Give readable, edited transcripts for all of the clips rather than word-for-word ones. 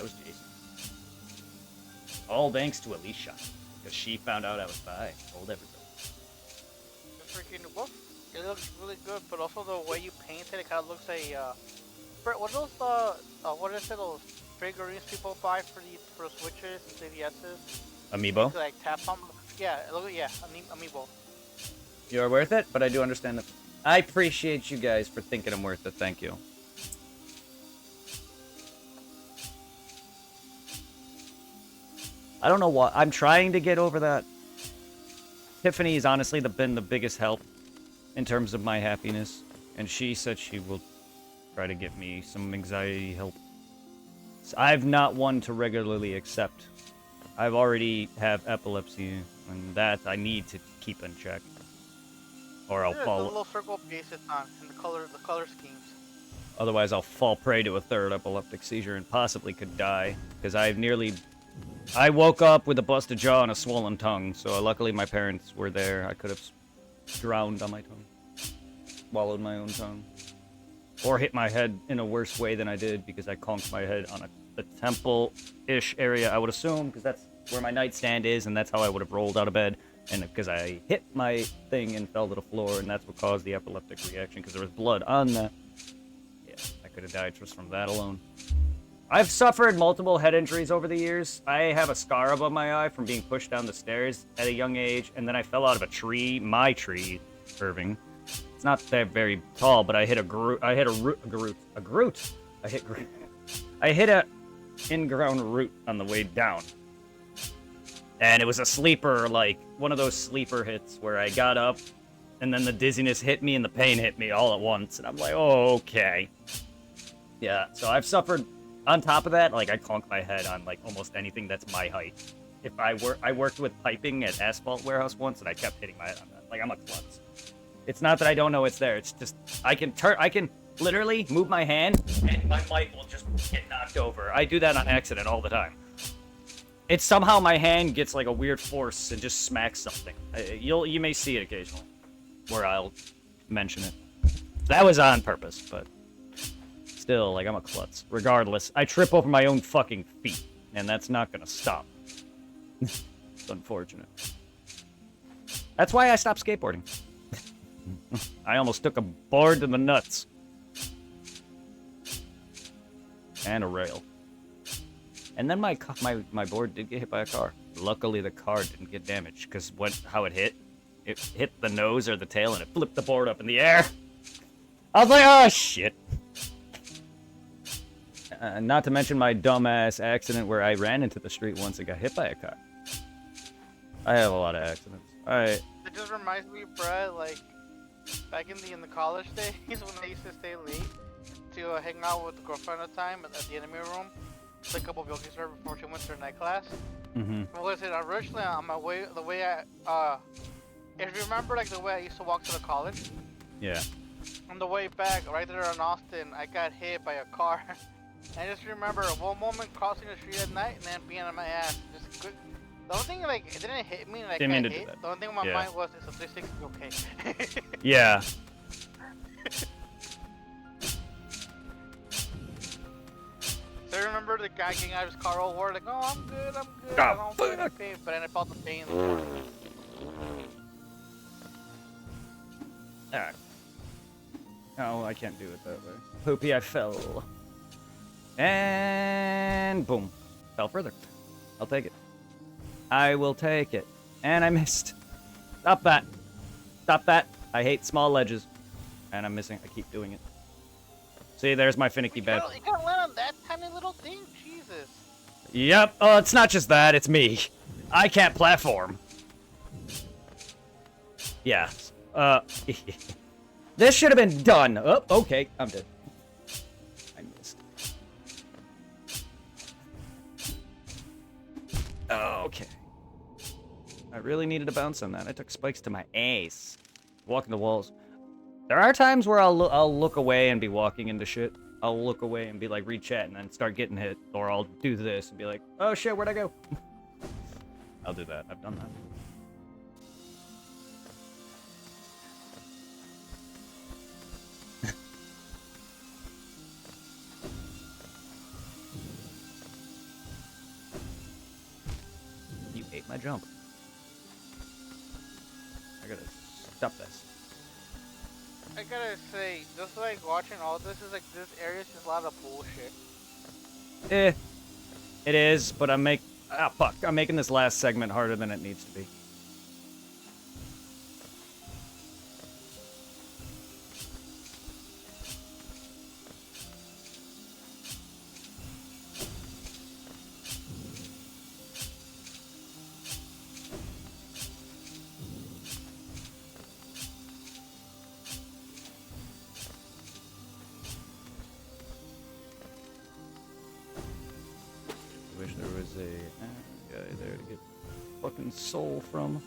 was Jason. All thanks to Alicia, because she found out I was bi. Told everybody. The freaking wolf. It looks really good, but also the way you paint it kind of looks like what are those what is it? Those figurines people buy for the Switches and 3DSs? Amiibo? To, like tap on. Yeah, amiibo. You're worth it, but I do understand that. I appreciate you guys for thinking I'm worth it. Thank you. I don't know what. I'm trying to get over that. Tiffany's honestly been the biggest help in terms of my happiness. And she said she will try to get me some anxiety help. So I'm not one to regularly accept. I've already have epilepsy, and that I need to keep in check. Or I'll fall. The little circle base it's on, and the color schemes. Otherwise, I'll fall prey to a third epileptic seizure and possibly could die. Because I woke up with a busted jaw and a swollen tongue, so luckily my parents were there. I could have drowned on my tongue. Swallowed my own tongue. Or hit my head in a worse way than I did because I conked my head on the temple-ish area, I would assume, because that's where my nightstand is, and that's how I would have rolled out of bed. And because I hit my thing and fell to the floor, and that's what caused the epileptic reaction, because there was blood on that. Yeah, I could have died just from that alone. I've suffered multiple head injuries over the years. I have a scar above my eye from being pushed down the stairs at a young age, and then I fell out of a tree, my tree, Irving. It's not that very tall, but I hit I hit a in-ground root on the way down. And it was a sleeper, like one of those sleeper hits where I got up, and then the dizziness hit me and the pain hit me all at once, and I'm like, oh, okay. Yeah, so I've suffered. On top of that, like, I conk my head on, like, almost anything that's my height. I worked with piping at Asphalt Warehouse once, and I kept hitting my head on that. Like, I'm a klutz. It's not that I don't know it's there. It's just, I can literally move my hand, and my mic will just get knocked over. I do that on accident all the time. It's somehow my hand gets, like, a weird force and just smacks something. You may see it occasionally, where I'll mention it. That was on purpose, but... Still, like, I'm a klutz. Regardless, I trip over my own fucking feet, and that's not gonna stop. It's unfortunate. That's why I stopped skateboarding. I almost took a board to the nuts. And a rail. And then my board did get hit by a car. Luckily, the car didn't get damaged, because how it hit the nose or the tail, and it flipped the board up in the air. I was like, oh, shit. Not to mention my dumbass accident where I ran into the street once and got hit by a car. I have a lot of accidents. Alright. It just reminds me, Brad, like, back in the college days when I used to stay late to hang out with the girlfriend at the time at the enemy room. Play a couple of Yogi server before she went to her night class. What was it? Originally, on my way, if you remember, like, the way I used to walk to the college? Yeah. On the way back, right there in Austin, I got hit by a car. I just remember one moment crossing the street at night and then being on my ass. Just good. The only thing, like, it didn't hit me, like, Didn't mean to hit. do that. The only thing on my mind was, is a 360 okay? Yeah. So I remember the guy getting out of his car all worried, like, oh, I'm good, Oh, I don't feel fuck. okay. But then I felt the pain. Alright. No, I can't do it that way. Poopy, I fell. And boom. Fell further. I'll take it. I will take it. And I missed. Stop that. Stop that. I hate small ledges. And I'm missing. I keep doing it. See, there's my finicky bed. You gotta land on that tiny little thing? Jesus. Yep. Oh, it's not just that. It's me. I can't platform. Yeah. This should have been done. Oh, okay. I'm dead. I missed. Okay. I really needed to bounce on that. I took spikes to my ace. Walking the walls. There are times where I'll look away and be walking into shit. I'll look away and be like, read chat and then start getting hit. Or I'll do this and be like, oh shit, where'd I go? I'll do that. I've done that. hate my jump. I gotta stop this. I gotta say, just like watching all this is like this area is just a lot of bullshit. It is, but I'm making this last segment harder than it needs to be. Wish there was a guy there to get fucking soul from.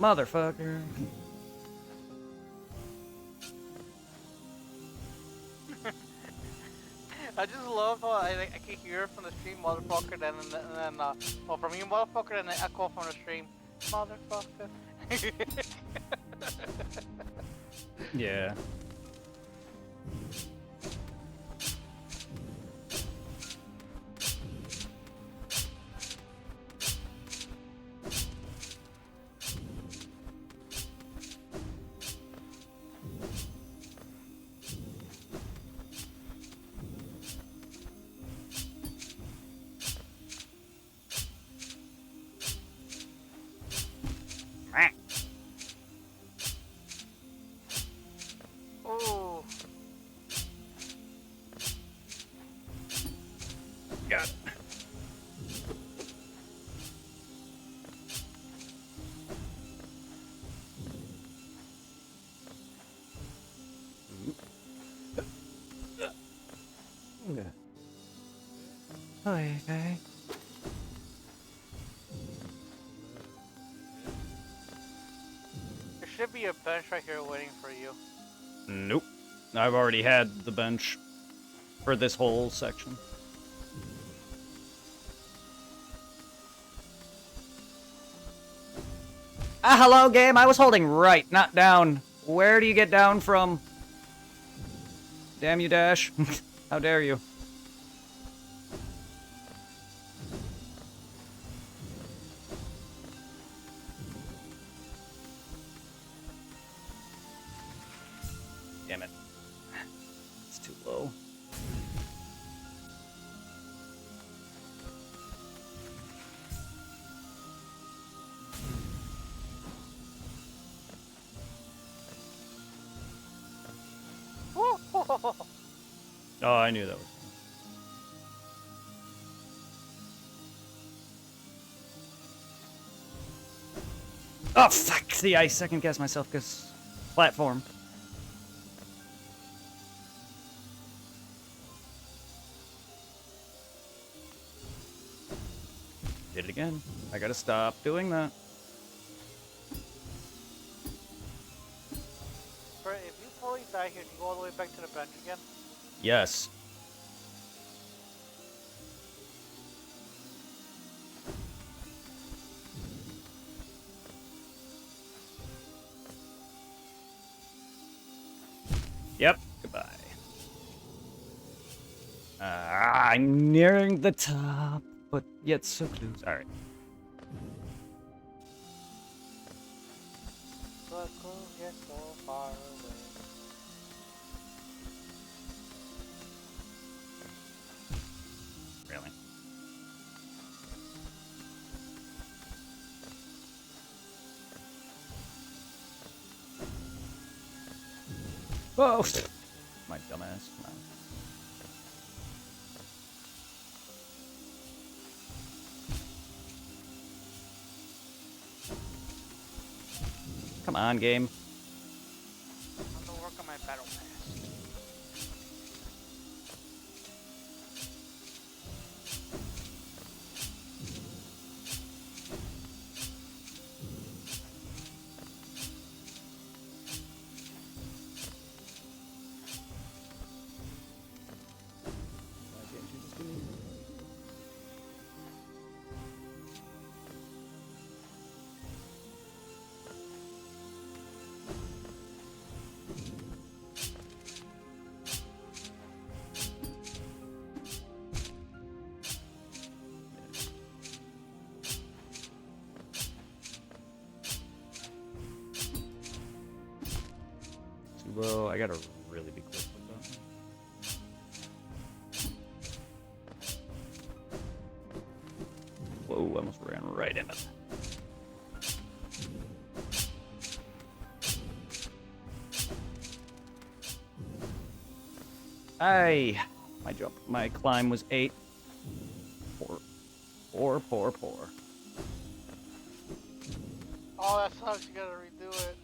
Motherfucker. I just love how I can hear from the stream, motherfucker, and then well, from you, motherfucker, and then echo from the stream, motherfucker. Yeah. Ooh. Got it. Okay. There should be a bench right here waiting for you. Nope. I've already had the bench for this whole section. Ah, hello, game. I was holding right, not down. Where do you get down from? Damn you, Dash. How dare you? Damn it. It's too low. Oh, I knew that was. Oh, fuck! See, I second-guessed myself because platform. Did it again. I gotta stop doing that. Bro, if you fully die here, do you go all the way back to the bench again? Yes. Yep. Goodbye. I'm nearing the top, but yet so close. All right. But go get so far away. Really. Whoa! My dumbass. No. Come on, game. I'm gonna work on my battle pass. longbow. I gotta really be quick with that. Whoa, almost ran right into that. My climb was 8. Poor. Oh, that sucks. You gotta redo it.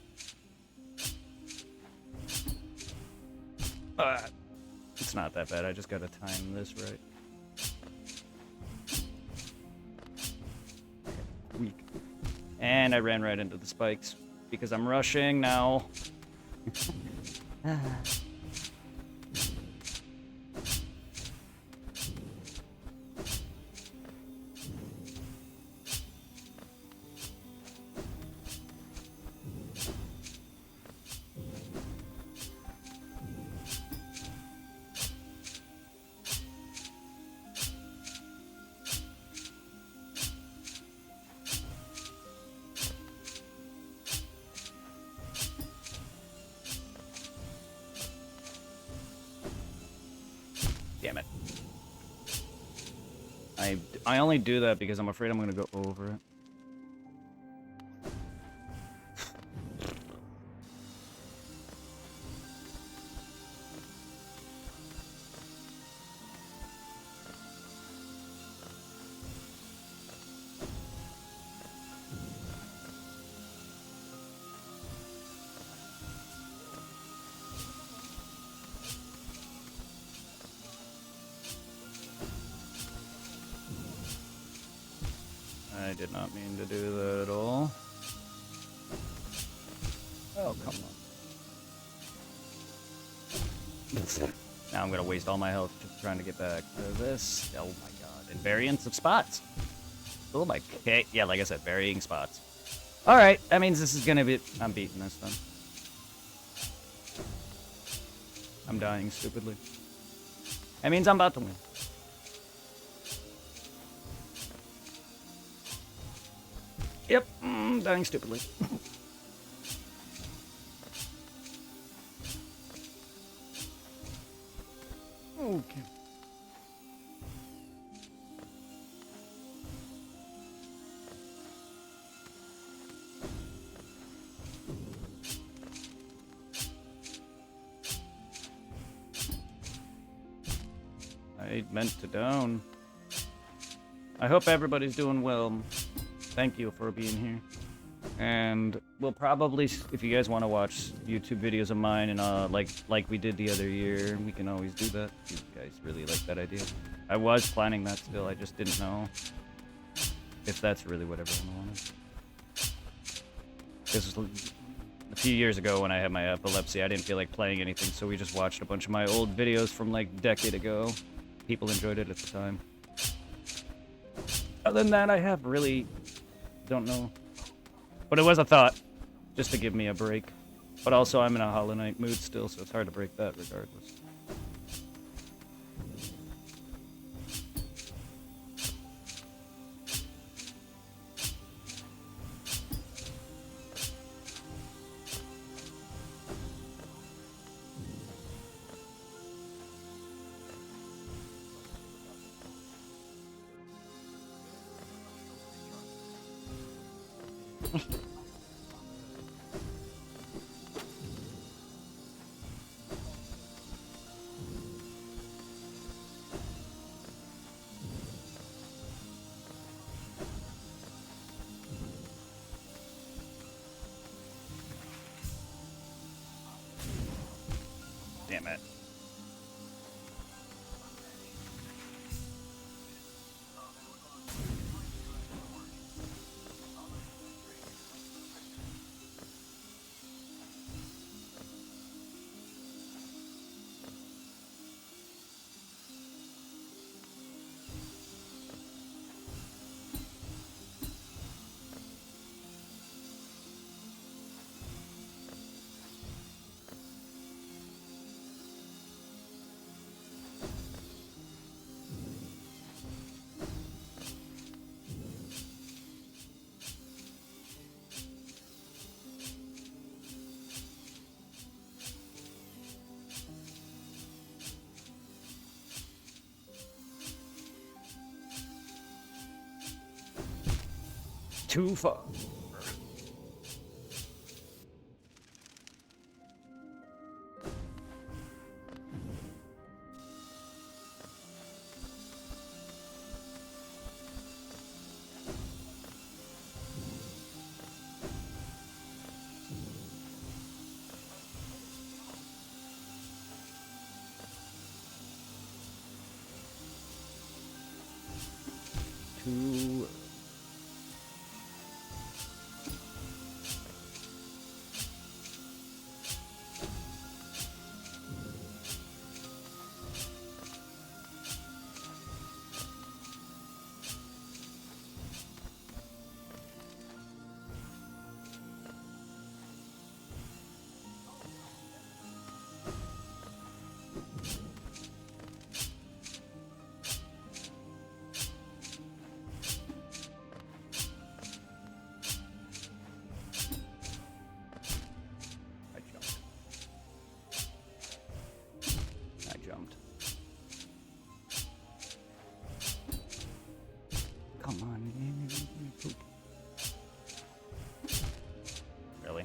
It's not that bad. I just gotta time this right. Weak. And I ran right into the spikes because I'm rushing now. Damn it. I only do that because I'm afraid I'm gonna go over it. I did not mean to do that at all. Oh, come on. Now I'm gonna waste all my health just trying to get back to this. Oh my god. And variants of spots. Oh my... Okay, yeah, like I said, varying spots. Alright, that means this is gonna be... I'm beating this then. I'm dying stupidly. That means I'm about to win. Yep, dying stupidly. Okay. I meant to down. I hope everybody's doing well. Thank you for being here. And we'll probably, if you guys want to watch YouTube videos of mine and like we did the other year, we can always do that. You guys really like that idea. I was planning that still, I just didn't know if that's really what everyone wanted. Because a few years ago when I had my epilepsy, I didn't feel like playing anything, so we just watched a bunch of my old videos from like a decade ago. People enjoyed it at the time. Other than that, I have really... don't know. But it was a thought, just to give me a break. But also, I'm in a Hollow Knight mood still, so it's hard to break that regardless. Damn it. too far. Too. I jumped. Come on. Poop. Really?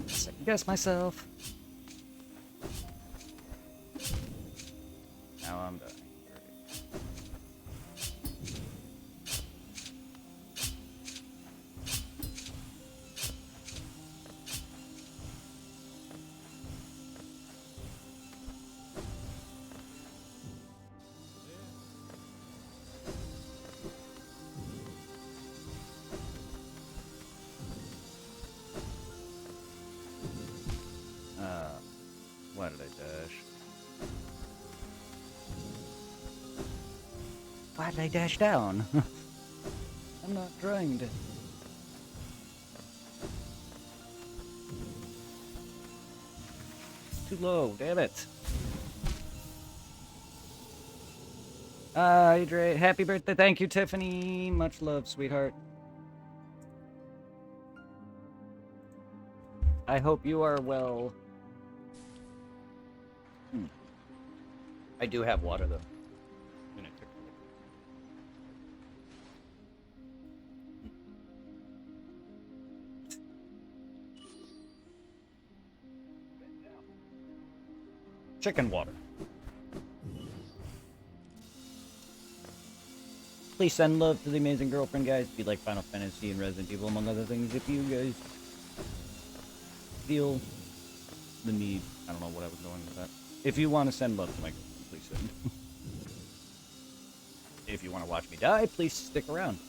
Second guess myself. Now I'm done. Why did I dash? Why did I dash down? I'm not trying to. Too low, damn it. Hydrate. Happy birthday. Thank you, Tiffany. Much love, sweetheart. I hope you are well. I do have water, though. Chicken water. Please send love to the amazing girlfriend, guys. If you like Final Fantasy and Resident Evil, among other things. If you guys feel the need, I don't know what I was going with that. If you want to send love to my girlfriend, please send. If you want to watch me die, please stick around.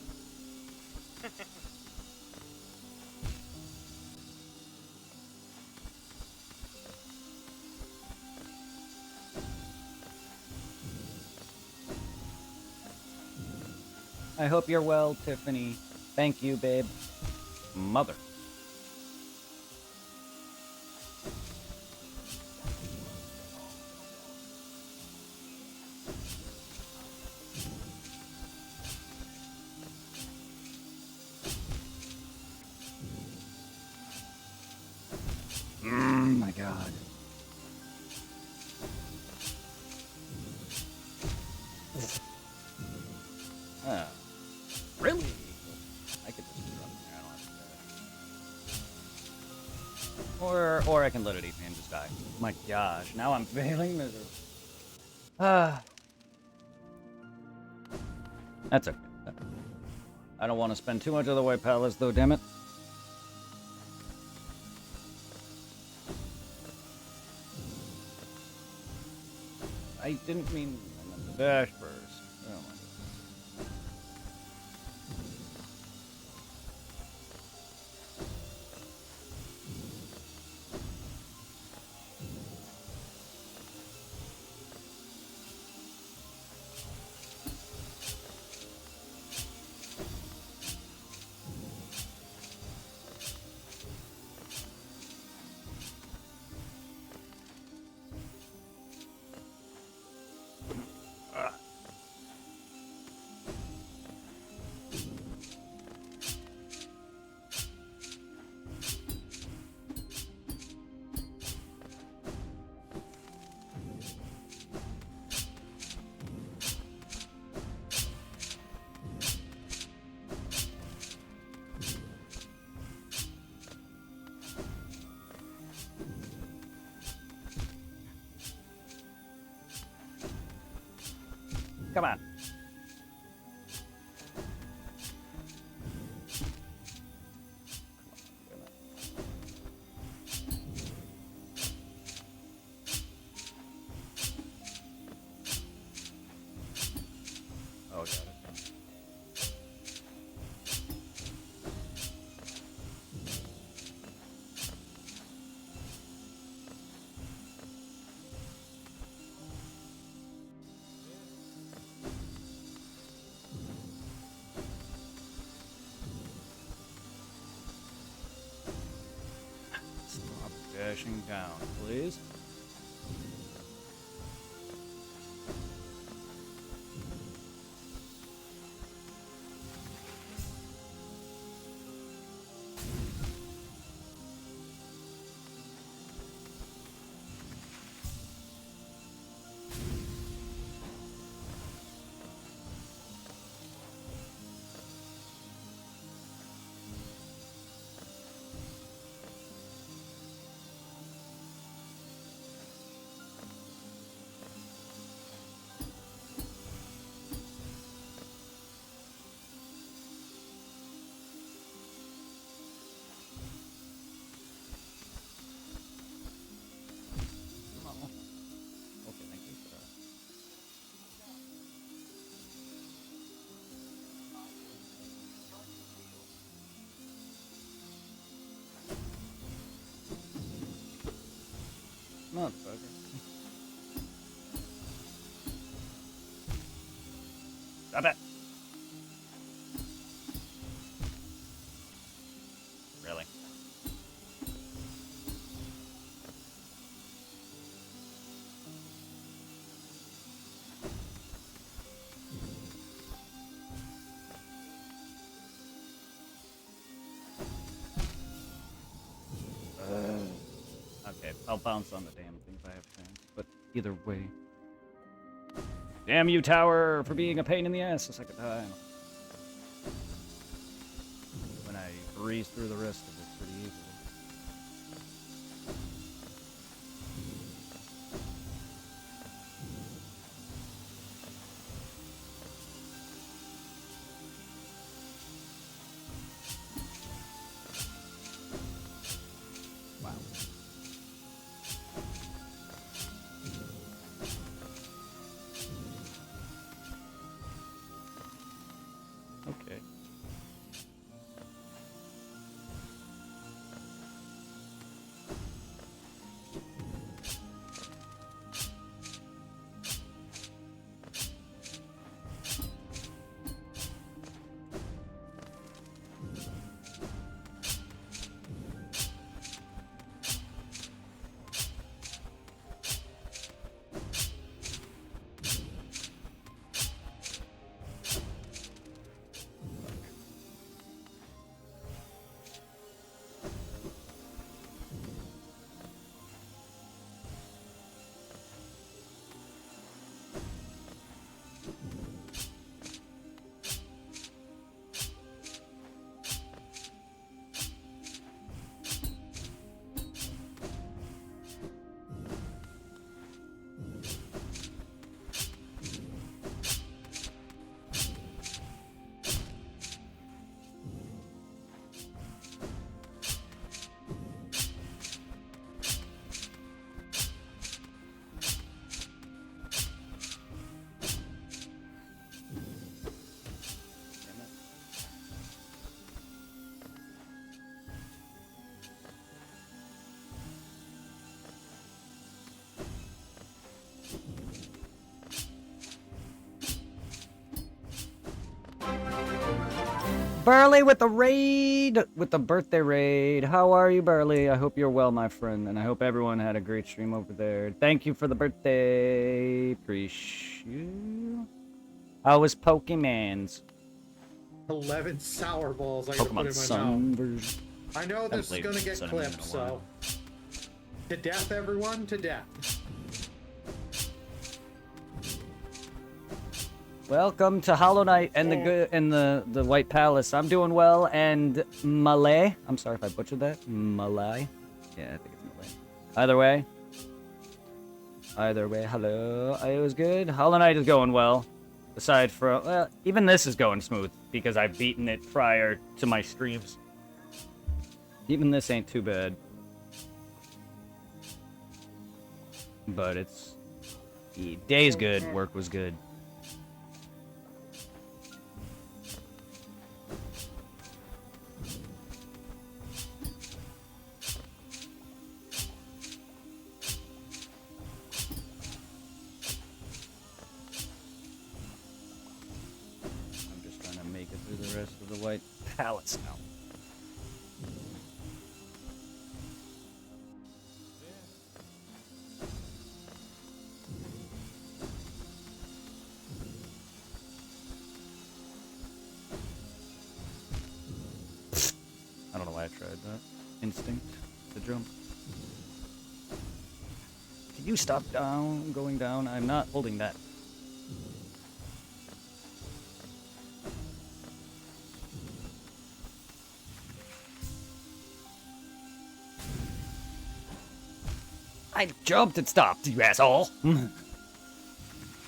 I hope you're well, Tiffany. Thank you, babe. Mother. My God. Really? I could just run there. I don't have to. Or I can let it eat me and just die. My gosh, now I'm failing miserably. That's okay. I don't want to spend too much of the White Palace, though, damn it. I didn't mean I meant the dash burst. Oh my god. Come on. Oh, got it. Stop dashing down, please. Oh. Okay, thank you for that. Motherfucker. Stop it. Really? Okay, I'll bounce on the damn thing if I have chance. But either way. Damn you, tower, for being a pain in the ass the second time. When I breeze through the rest of it pretty easily. Wow. Okay. Burley with the raid, with the birthday raid. How are you, Burley? I hope you're well, my friend, and I hope everyone had a great stream over there. Thank you for the birthday. Appreciate you. How was Pokemon's? 11 sour balls I gotta put Pokemon in my Sun mouth. version. I know this is played gonna get Sun and Moon in clipped, a so. while. To death, everyone, to death. Welcome to Hollow Knight and the good and the White Palace. I'm doing well, and Malay. I'm sorry if I butchered that. Malay. Yeah, I think it's Malay. Either way, hello. It was good. Hollow Knight is going well. Aside from, well, even this is going smooth because I've beaten it prior to my streams. Even this ain't too bad. But it's, the day's good, work was good. I'm just trying to make it through the rest of the White Palace now. I don't know why I tried that. Instinct to jump. Can you stop going down? I'm not holding that. I jumped and stopped, you asshole! Oh,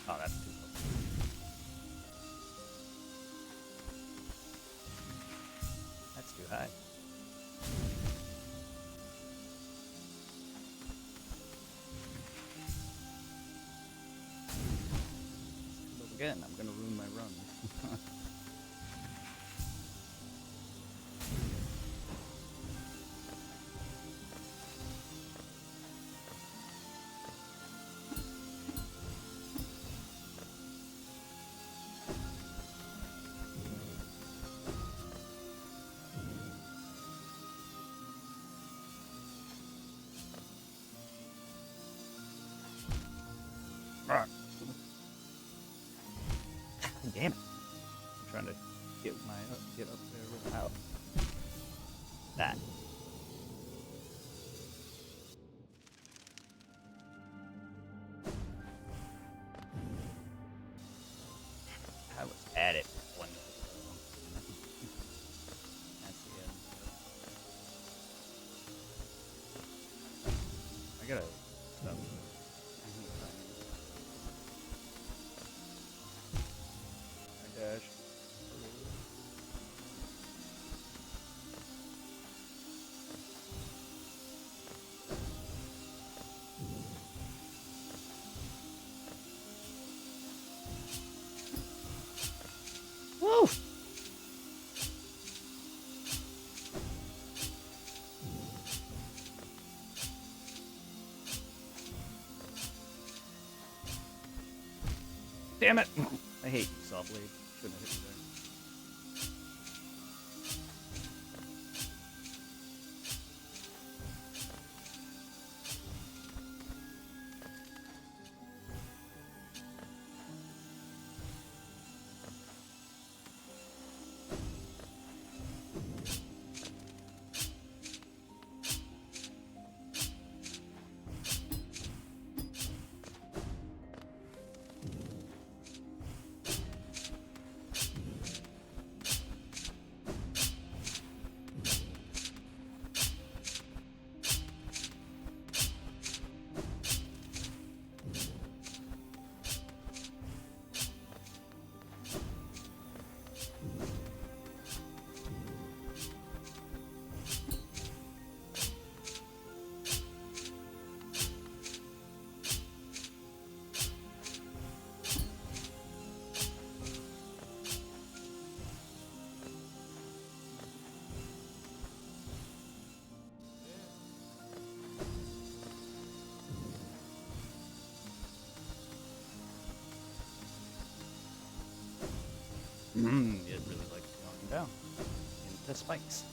that's too close. That's too high. Again, I'm gonna ruin my run. Damn it. I'm trying to get up there without that. I was at it one. That's the end. I gotta stop. Dash. Woo! Damn it! I hate you, Sawblade. Shouldn't have hit you there. It really likes going down. the spikes.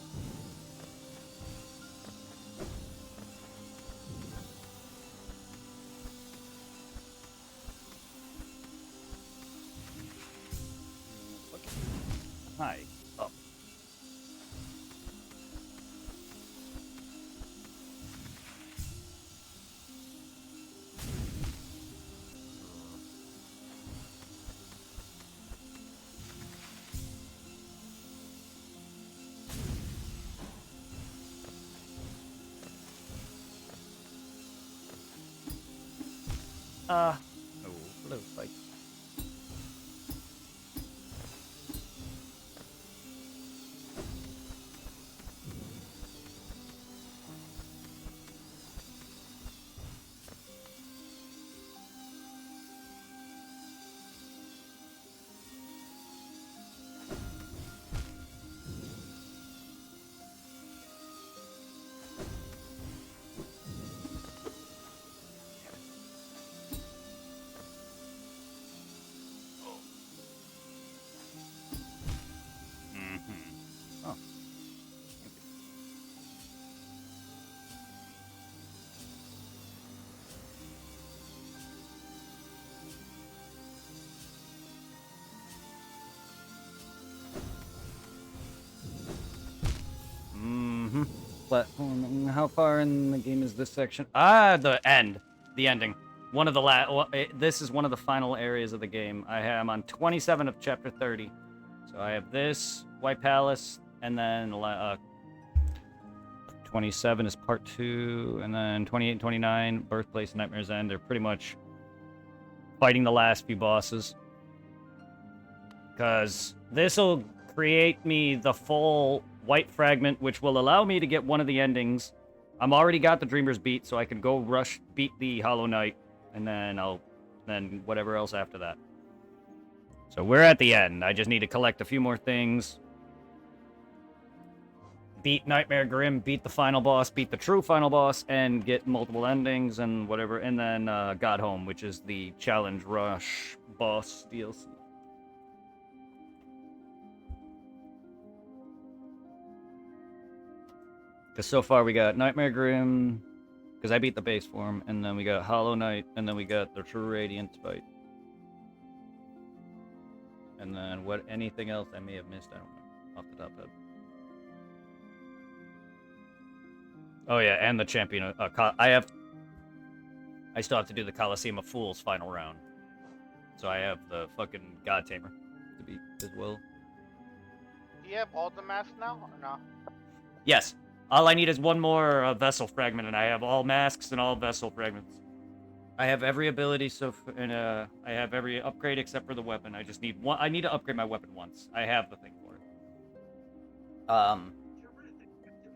Okay. Hi. Oh. Oh, hello, spike. Mm-hmm. Oh. Mm-hmm. Platforming. How far in the game is this section? Ah, the end. The ending. One of the this is one of the final areas of the game. I'm on 27 of chapter 30. So I have this, White Palace, and then 27 is part 2, and then 28 and 29, Birthplace, Nightmare's End. They're pretty much fighting the last few bosses. Because this will create me the full white fragment, which will allow me to get one of the endings. I'm already got the Dreamers beat, so I can go beat the Hollow Knight, and then then whatever else after that. So we're at the end. I just need to collect a few more things. Beat Nightmare Grim, beat the final boss, beat the true final boss, and get multiple endings and whatever. And then God Home, which is the Challenge Rush boss DLC. Because so far we got Nightmare Grim, because I beat the base form, and then we got Hollow Knight, and then we got the True Radiant fight. And then anything else I may have missed, I don't know, off the top of it. Oh yeah, and the champion. I still have to do the Coliseum of Fools final round. So I have the fucking God Tamer to beat as well. Do you have all the masks now or no? Yes. All I need is one more vessel fragment, and I have all masks and all vessel fragments. I have every ability, I have every upgrade except for the weapon. I just need one. I need to upgrade my weapon once. I have the thing for it.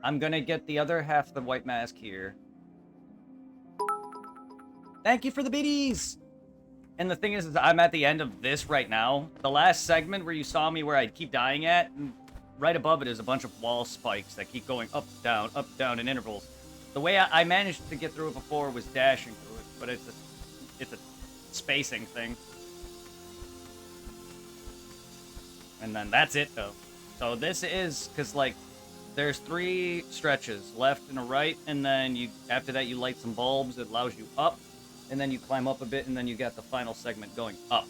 I'm gonna get the other half of the white mask here. Thank you for the biddies! And the thing is I'm at the end of this right now. The last segment where you saw me where I'd keep dying at, and right above it is a bunch of wall spikes that keep going up, down in intervals. The way I managed to get through it before was dashing through it, but it's a spacing thing. And then that's it, though. So this is, because, like, there's 3 stretches, left and a right, and then after that you light some bulbs, it allows you up, and then you climb up a bit, and then you got the final segment going up.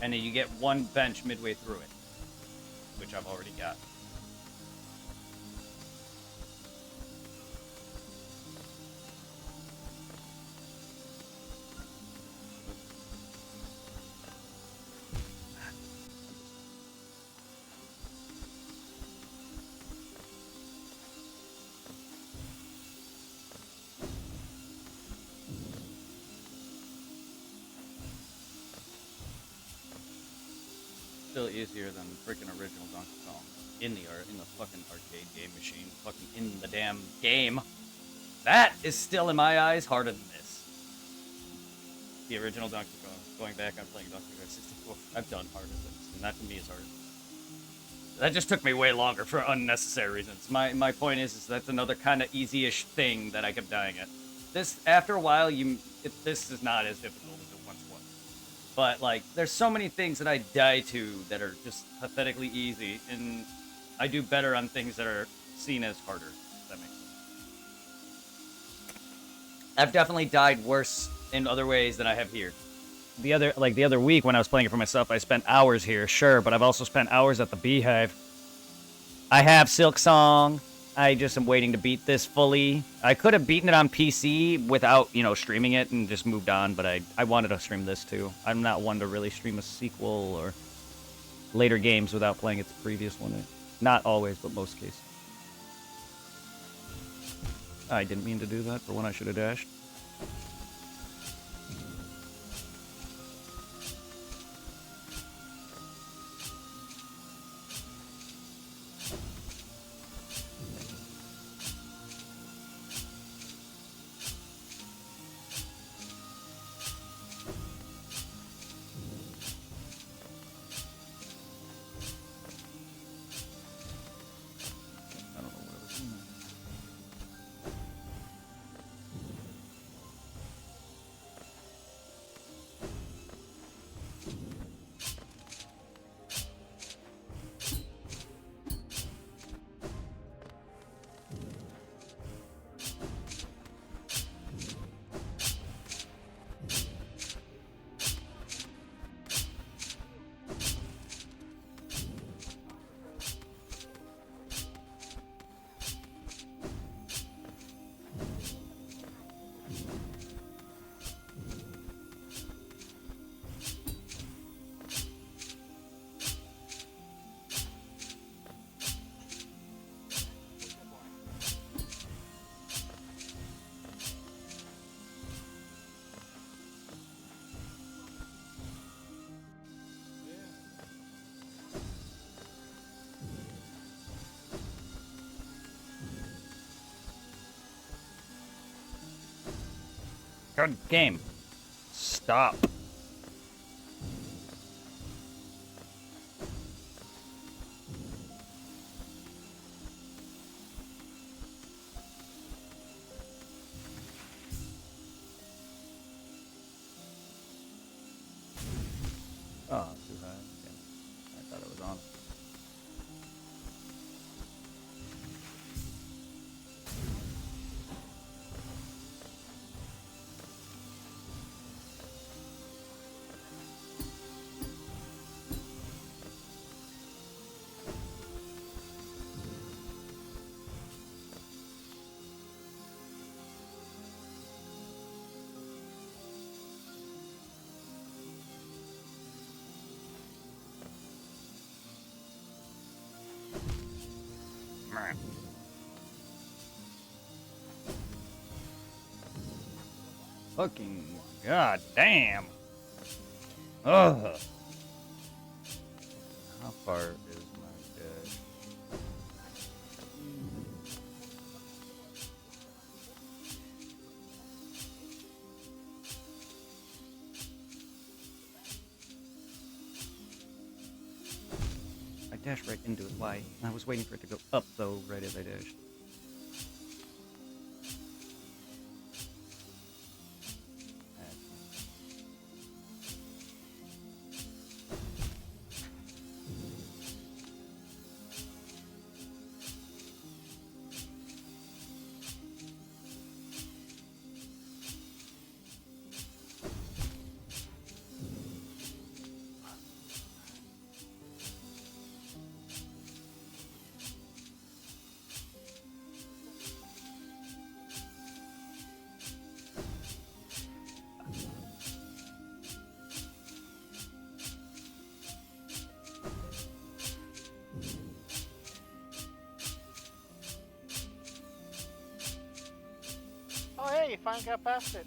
And then you get one bench midway through it, which I've already got. Still easier than freaking original Donkey Kong in the fucking arcade game machine, fucking in the damn game. That is still in my eyes harder than this. The original Donkey Kong. Going back, I'm playing Donkey Kong 64. I've done harder things, and that to me is hard. That just took me way longer for unnecessary reasons. My point is that's another kind of easy-ish thing that I kept dying at. This, after a while, this is not as difficult as it once was. But, like, there's so many things that I die to that are just pathetically easy, and I do better on things that are seen as harder. If that makes sense. I've definitely died worse in other ways than I have here. The other week when I was playing it for myself, I spent hours here, sure, but I've also spent hours at the Beehive. I have Silk Song. I just am waiting to beat this fully. I could have beaten it on PC without, streaming it and just moved on, but I wanted to stream this too. I'm not one to really stream a sequel or later games without playing its previous one. Not always, but most cases. I didn't mean to do that for when I should have dashed. I don't know what I was doing. God game. Stop. Oh, too high. Okay. I thought it was on. Meh. Fucking god damn. Ugh. How far is my dash? I dashed right into it. Why? I was waiting for it to go up though, right as I dashed. Oh hey, you finally got past it.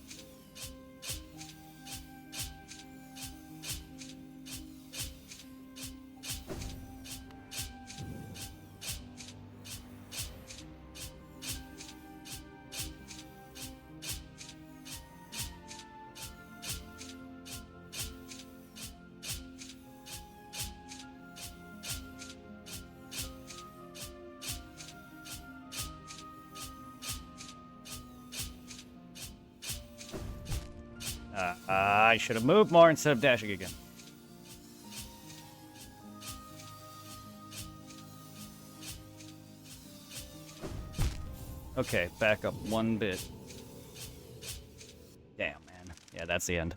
I should have moved more instead of dashing again. Okay, back up one bit. Damn, man. Yeah, that's the end.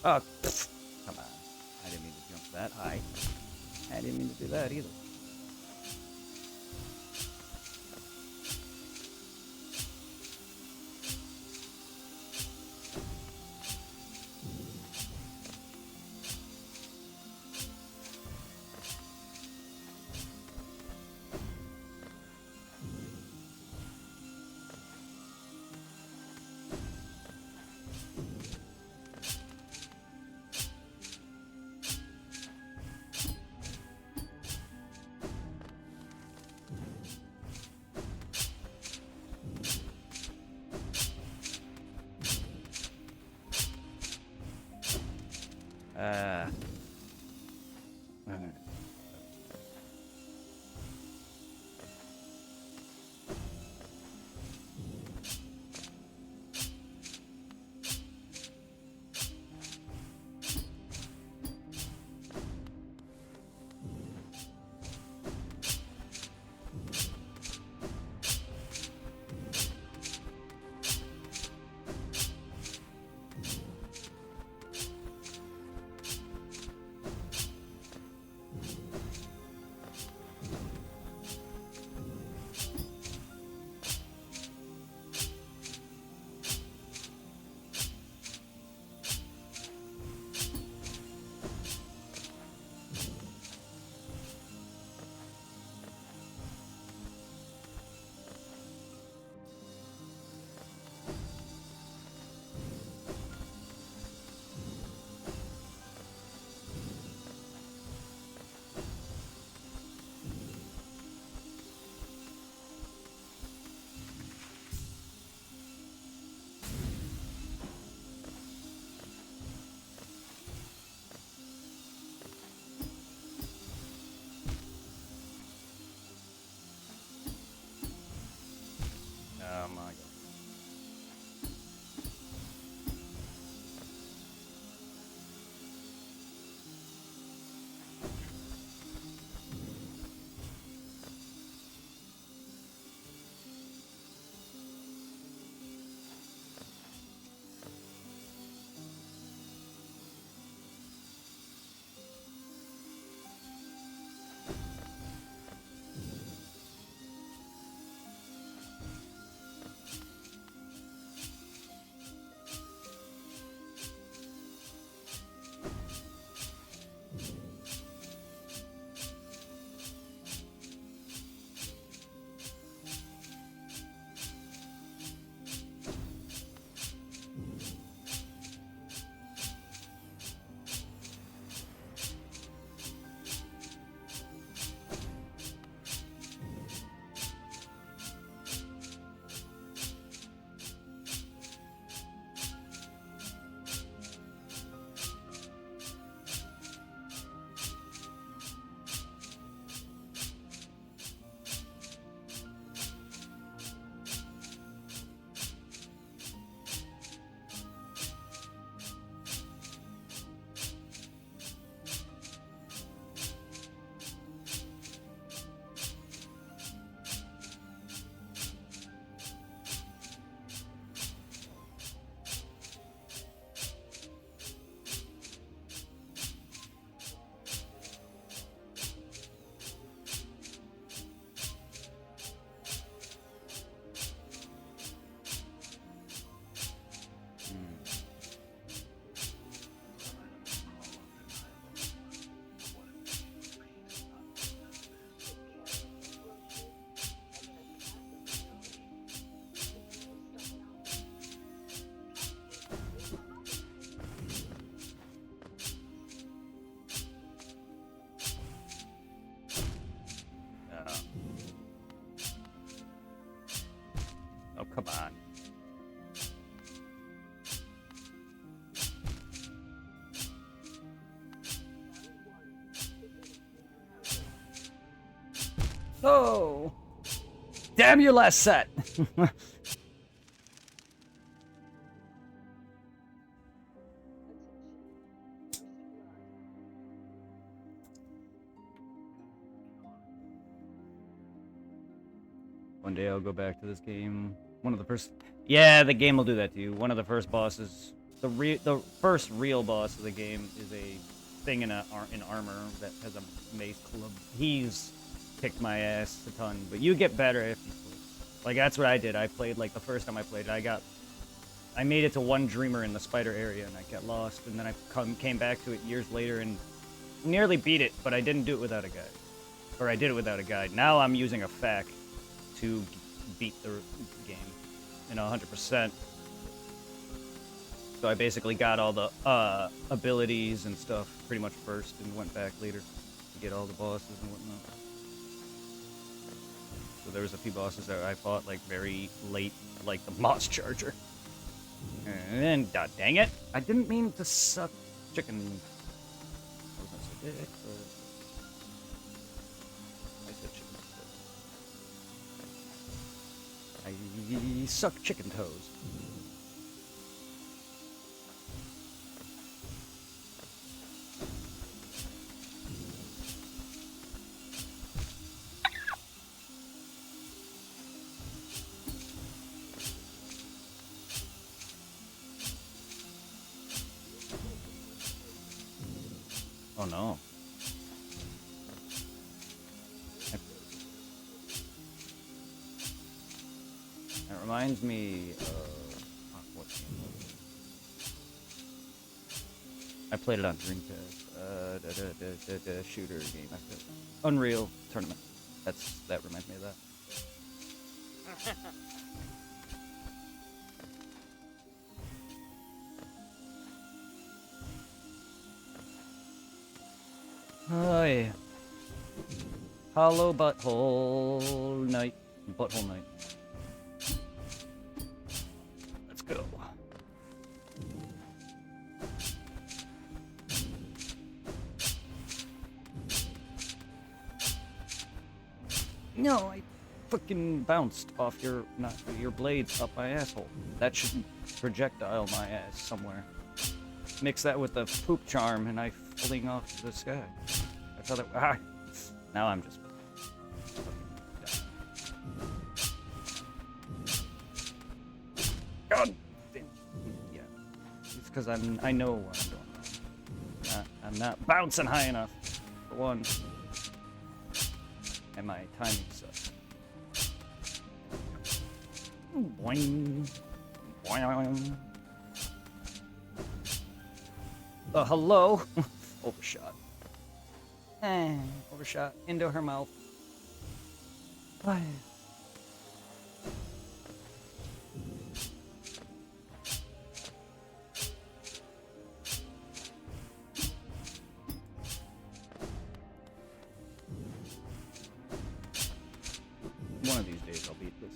Oh, come on. I didn't mean to jump that high. I didn't mean to do that either. Alright. Oh my god. Oh, come on. So, damn your last set. One day I'll go back to this game. One of the first... Yeah, the game will do that to you. One of the first bosses... The first real boss of the game is a thing in armor that has a mace club. He's kicked my ass a ton, but you get better if you play. Like, that's what I did. I played, like, the first time I played, I made it to one dreamer in the spider area, and I got lost, and then I came back to it years later and nearly beat it, but I didn't do it without a guide. Or I did it without a guide. Now I'm using a FAQ to beat the game, 100%. So I basically got all the abilities and stuff pretty much first and went back later to get all the bosses and whatnot. So there was a few bosses that I fought like very late, like the Moss Charger. And then, god dang it, I didn't mean to suck chicken. I was gonna say dick, but I said chicken. I suck chicken toes. Oh no. That reminds me of... what game was it? I played it on Dreamcast. The shooter game. I played. Unreal Tournament. That reminds me of that. Oh yeah. Hollow Butthole Night. Butthole Night. Let's go. No, I fucking bounced off your blades up my asshole. That shouldn't projectile my ass somewhere. Mix that with the poop charm and I fling off to the sky. That's how that... Now I'm just... God damn. Yeah. It's because I know what I'm doing wrong. I'm not bouncing high enough, for one. And my timing sucks. Boing. Boing. Hello? Overshot. Overshot into her mouth. Bye. One of these days I'll beat this.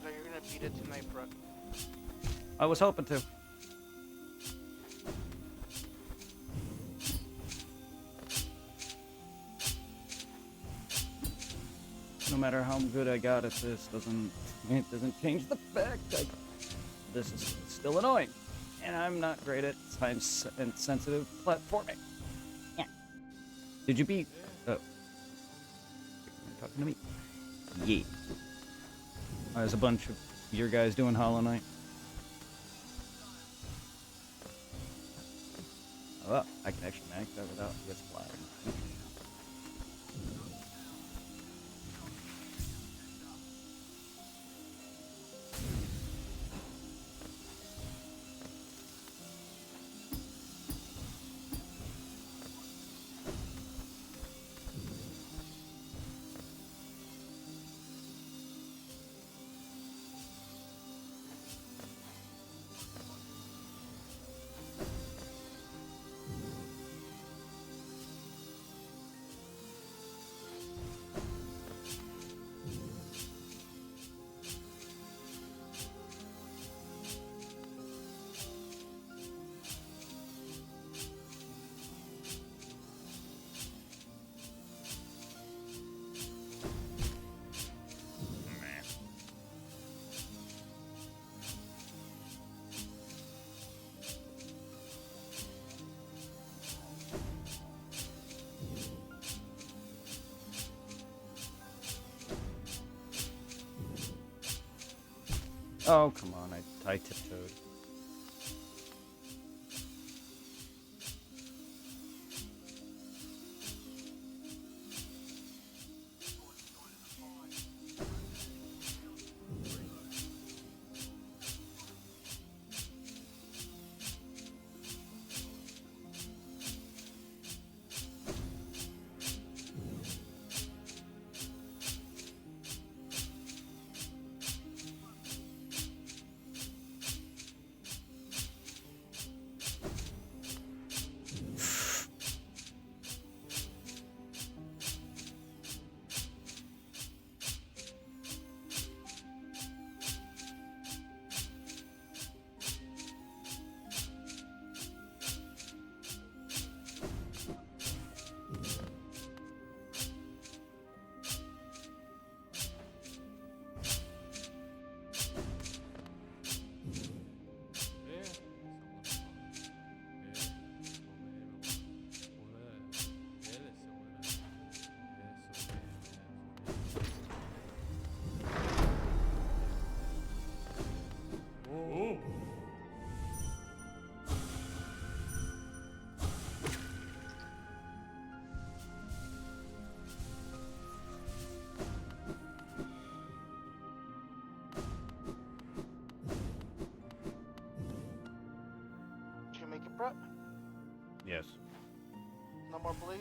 So you're gonna beat it tonight, bro. I was hoping to. No matter how good I got at this, it doesn't change the fact this is still annoying. And I'm not great at time-sensitive platforming. Yeah. Did you beat... Oh. You're talking to me? Yeah. There's a bunch of your guys doing Hollow Knight. Oh, I can actually max that without this flying. Oh, come on. I tiptoed. Did you make it, Brett? Yes. No more bleach?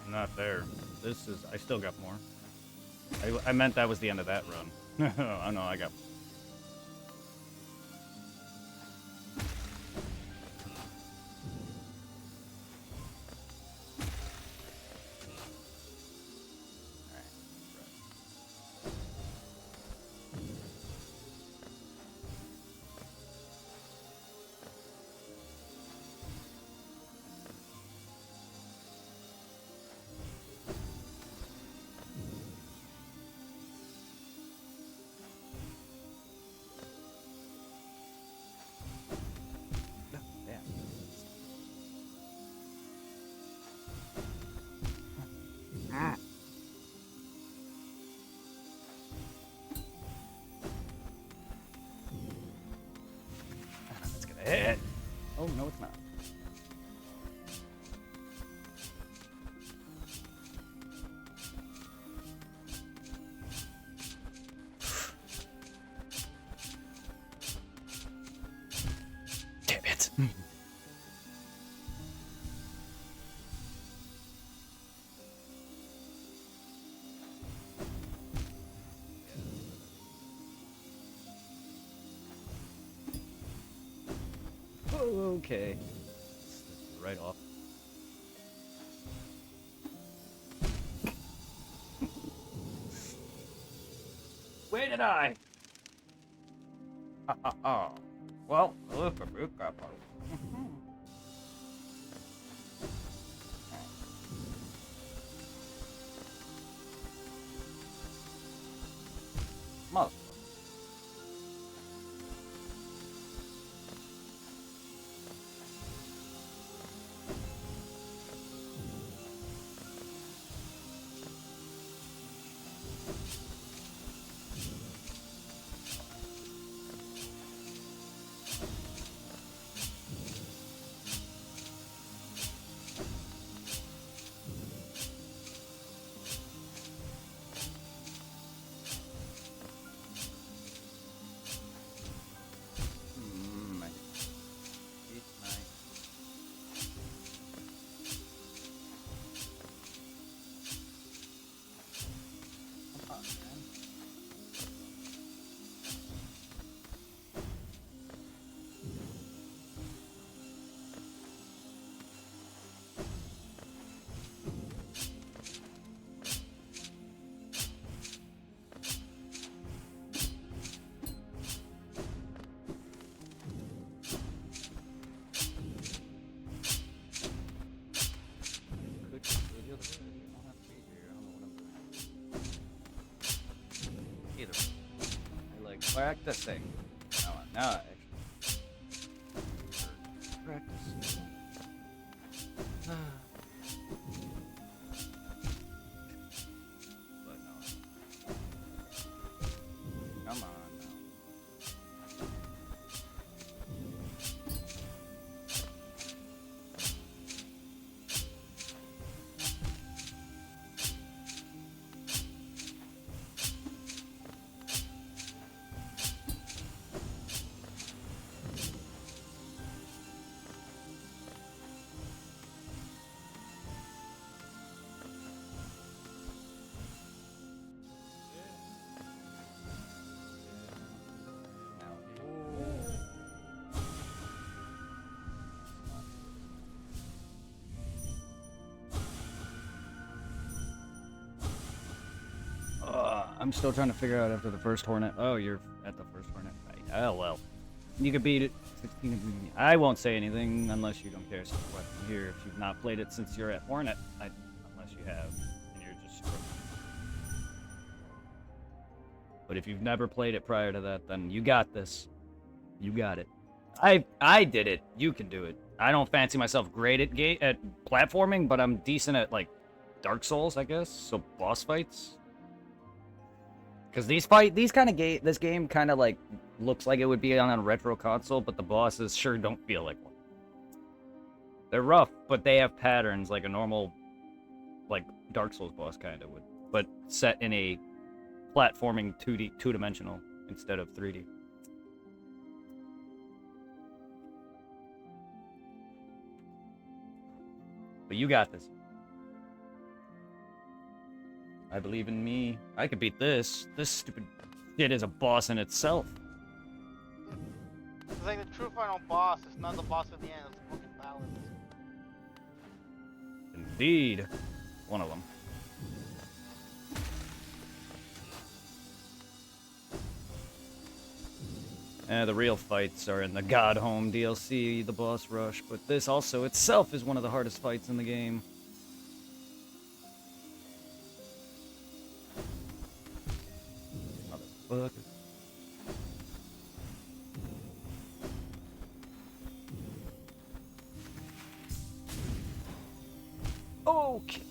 Not there. This is... I still got more. I meant that was the end of that run. Oh, no, I got... That's gonna hit. Oh, no, it's not. Damn it. Oh, okay. Right off. Where did I? Well, look at it. Mother. Either. I like practicing. Now I actually practice. But no. Come on now. I'm still trying to figure out after the first Hornet. Oh, you're at the first Hornet. Right. Oh, well. You could beat it. 16. I won't say anything unless you don't care. So what here, if you've not played it since you're at Hornet, unless you have, and you're just struggling. But if you've never played it prior to that, then you got this. You got it. I did it. You can do it. I don't fancy myself great at platforming, but I'm decent at like Dark Souls, I guess. So boss fights. Because this game kind of like looks like it would be on a retro console, but the bosses sure don't feel like one. They're rough, but they have patterns like a normal, like Dark Souls boss kind of would, but set in a platforming 2D, two-dimensional instead of 3D. But you got this. I believe in me. I could beat this. This stupid shit is a boss in itself. It's like the true final boss. It's not the boss at the end. It's the fucking balance. Indeed. One of them. The real fights are in the God Home DLC, the boss rush, but this also itself is one of the hardest fights in the game. Motherfucker. Okay.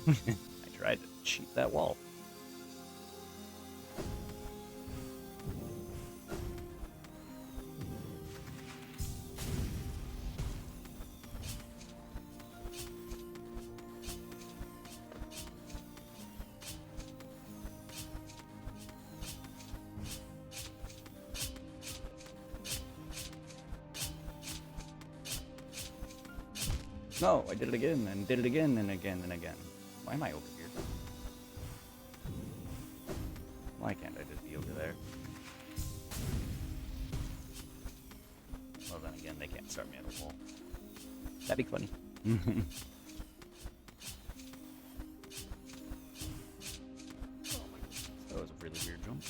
I tried to cheat that wall. No, I did it again, and did it again, and again, and again. Why am I over here? Why can't I just be over there? Well, then again, they can't start me at a wall. That'd be funny. That was a really weird jump.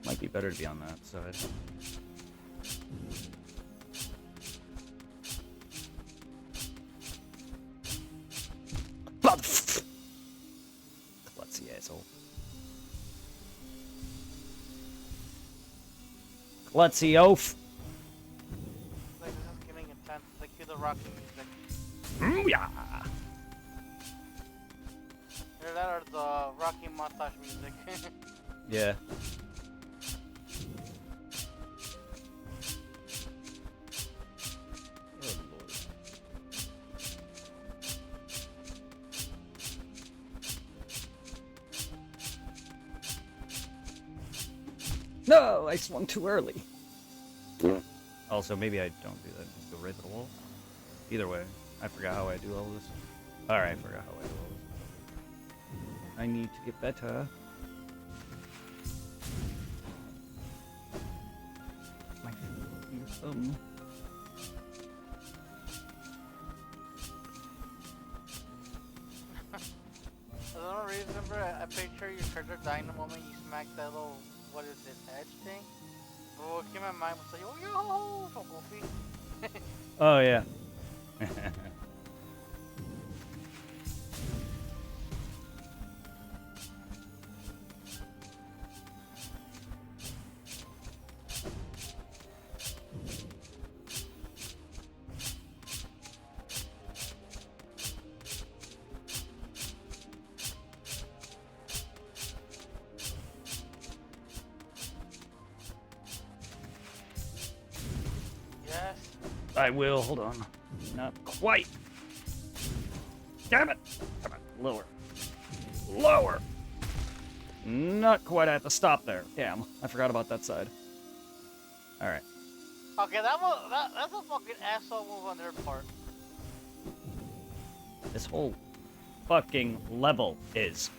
Might be better to be on that side. Klutzy asshole. Klutzy oaf. Like, this is getting intense. Like, hear the rocking music. Yeah. Hear that or the rocking montage music? Yeah. Oh, Lord. No, I swung too early. Also, maybe I don't do that. Just go right to the wall. Either way, I forgot how I do all this. Alright, I forgot how I do all this. I need to get better. My thumb. I don't remember. I picture your character dying the moment you smack that little, what is it, edge thing? But what came to my mind was like, oh yo, from Goofy. Oh, yeah. Yes. I will. Hold on. Not quite. Damn it. Come on. Lower. Lower. Not quite. I have to stop there. Damn. I forgot about that side. Alright. Okay, that's a fucking asshole move on their part. This whole fucking level is.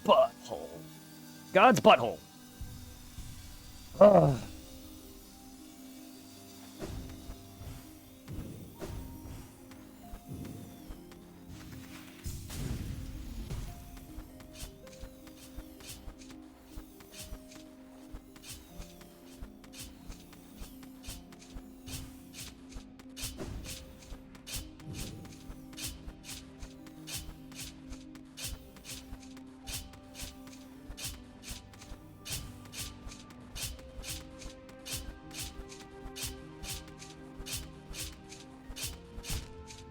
Butthole. God's butthole. Ugh.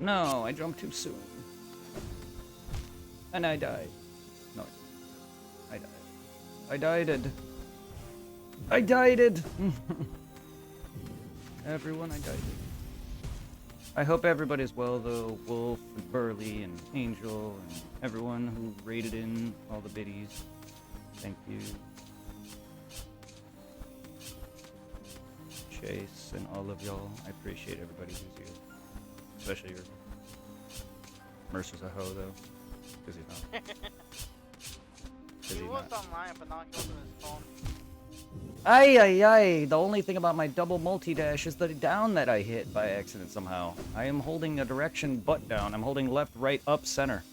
No, I jumped too soon. And I died. No, I died. I died. I died. Everyone, I died. I hope everybody's well, though. Wolf, and Burley, and Angel, and everyone who raided in all the biddies. Thank you. Chase, and all of y'all. I appreciate everybody who's here. Especially your Mercer's a hoe, though. Because he's not. He was online, but now he was on his phone. Ay. The only thing about my double multi-dash is the down that I hit by accident somehow. I am holding a direction butt down. I'm holding left, right, up, center.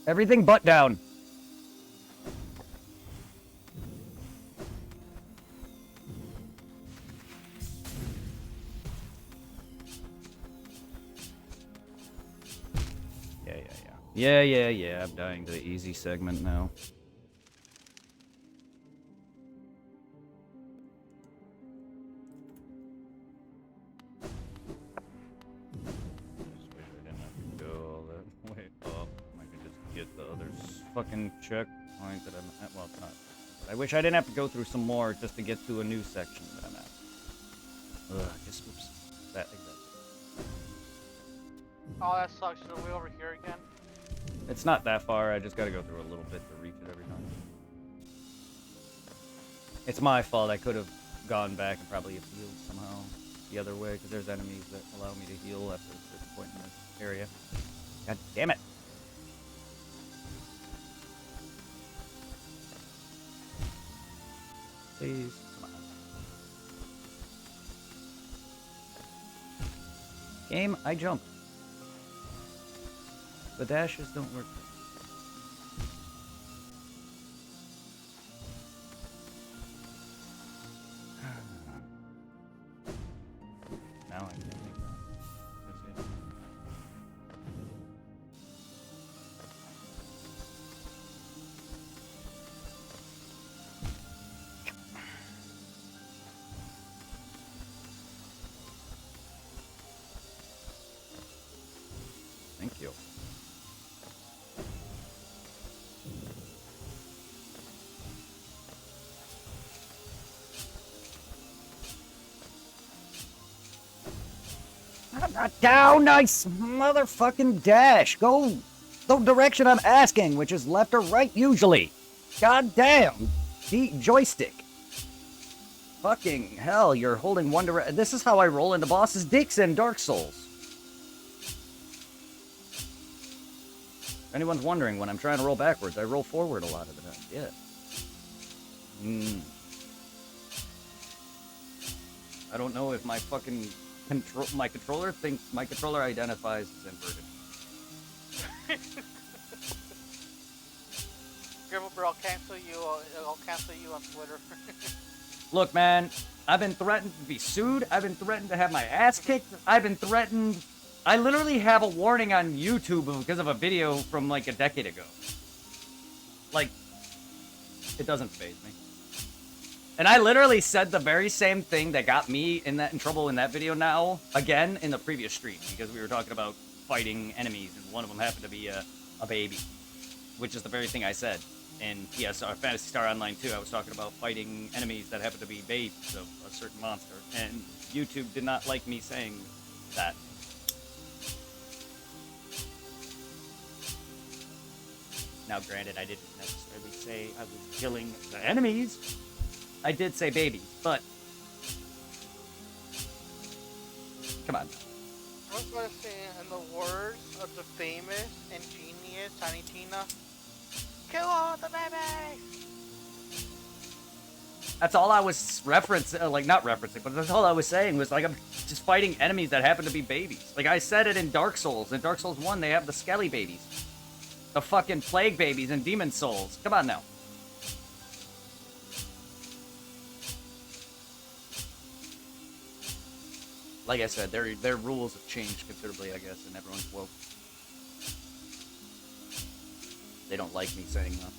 Everything but down. Yeah. I'm dying to the easy segment now. Just wish I didn't have to go all that way up. I could just get the other fucking checkpoint that I'm at. Well, it's not. I wish I didn't have to go through some more just to get to a new section that I'm at. Ugh, just oops. That exactly. Oh, that sucks. Are we over here again? It's not that far, I just gotta go through a little bit to reach it every time. It's my fault, I could have gone back and probably have healed somehow the other way, because there's enemies that allow me to heal after a certain point in this area. God damn it! Please, come on. Game, I jumped. The dashes don't work. Now I can't make that. That's it. Thank you. Down, nice motherfucking dash. Go the direction I'm asking, which is left or right usually. God damn. Joystick. Fucking hell, you're holding one direction. This is how I roll into bosses' dicks in Dark Souls. If anyone's wondering, when I'm trying to roll backwards, I roll forward a lot of the time. Yeah. I don't know if my fucking my controller thinks my controller identifies as inverted. Careful, bro. I'll cancel you on Twitter. Look, man, I've been threatened to be sued. I've been threatened to have my ass kicked. I've been threatened. I literally have a warning on YouTube because of a video from like a decade ago. Like, it doesn't faze me. And I literally said the very same thing that got me in trouble in that video now, again, in the previous stream, because we were talking about fighting enemies, and one of them happened to be a baby, which is the very thing I said. In Phantasy Star Online 2, I was talking about fighting enemies that happened to be babies of a certain monster, and YouTube did not like me saying that. Now, granted, I didn't necessarily say I was killing the enemies. I did say babies, but come on. I was gonna say, in the words of the famous and genius Tiny Tina, kill all the babies! That's all I was referencing, like not referencing, but that's all I was saying was like I'm just fighting enemies that happen to be babies. Like I said it in Dark Souls. In Dark Souls 1, they have the Skelly babies. The fucking plague babies and demon souls. Come on now. Like I said, their rules have changed considerably, I guess, and everyone's woke. They don't like me saying that.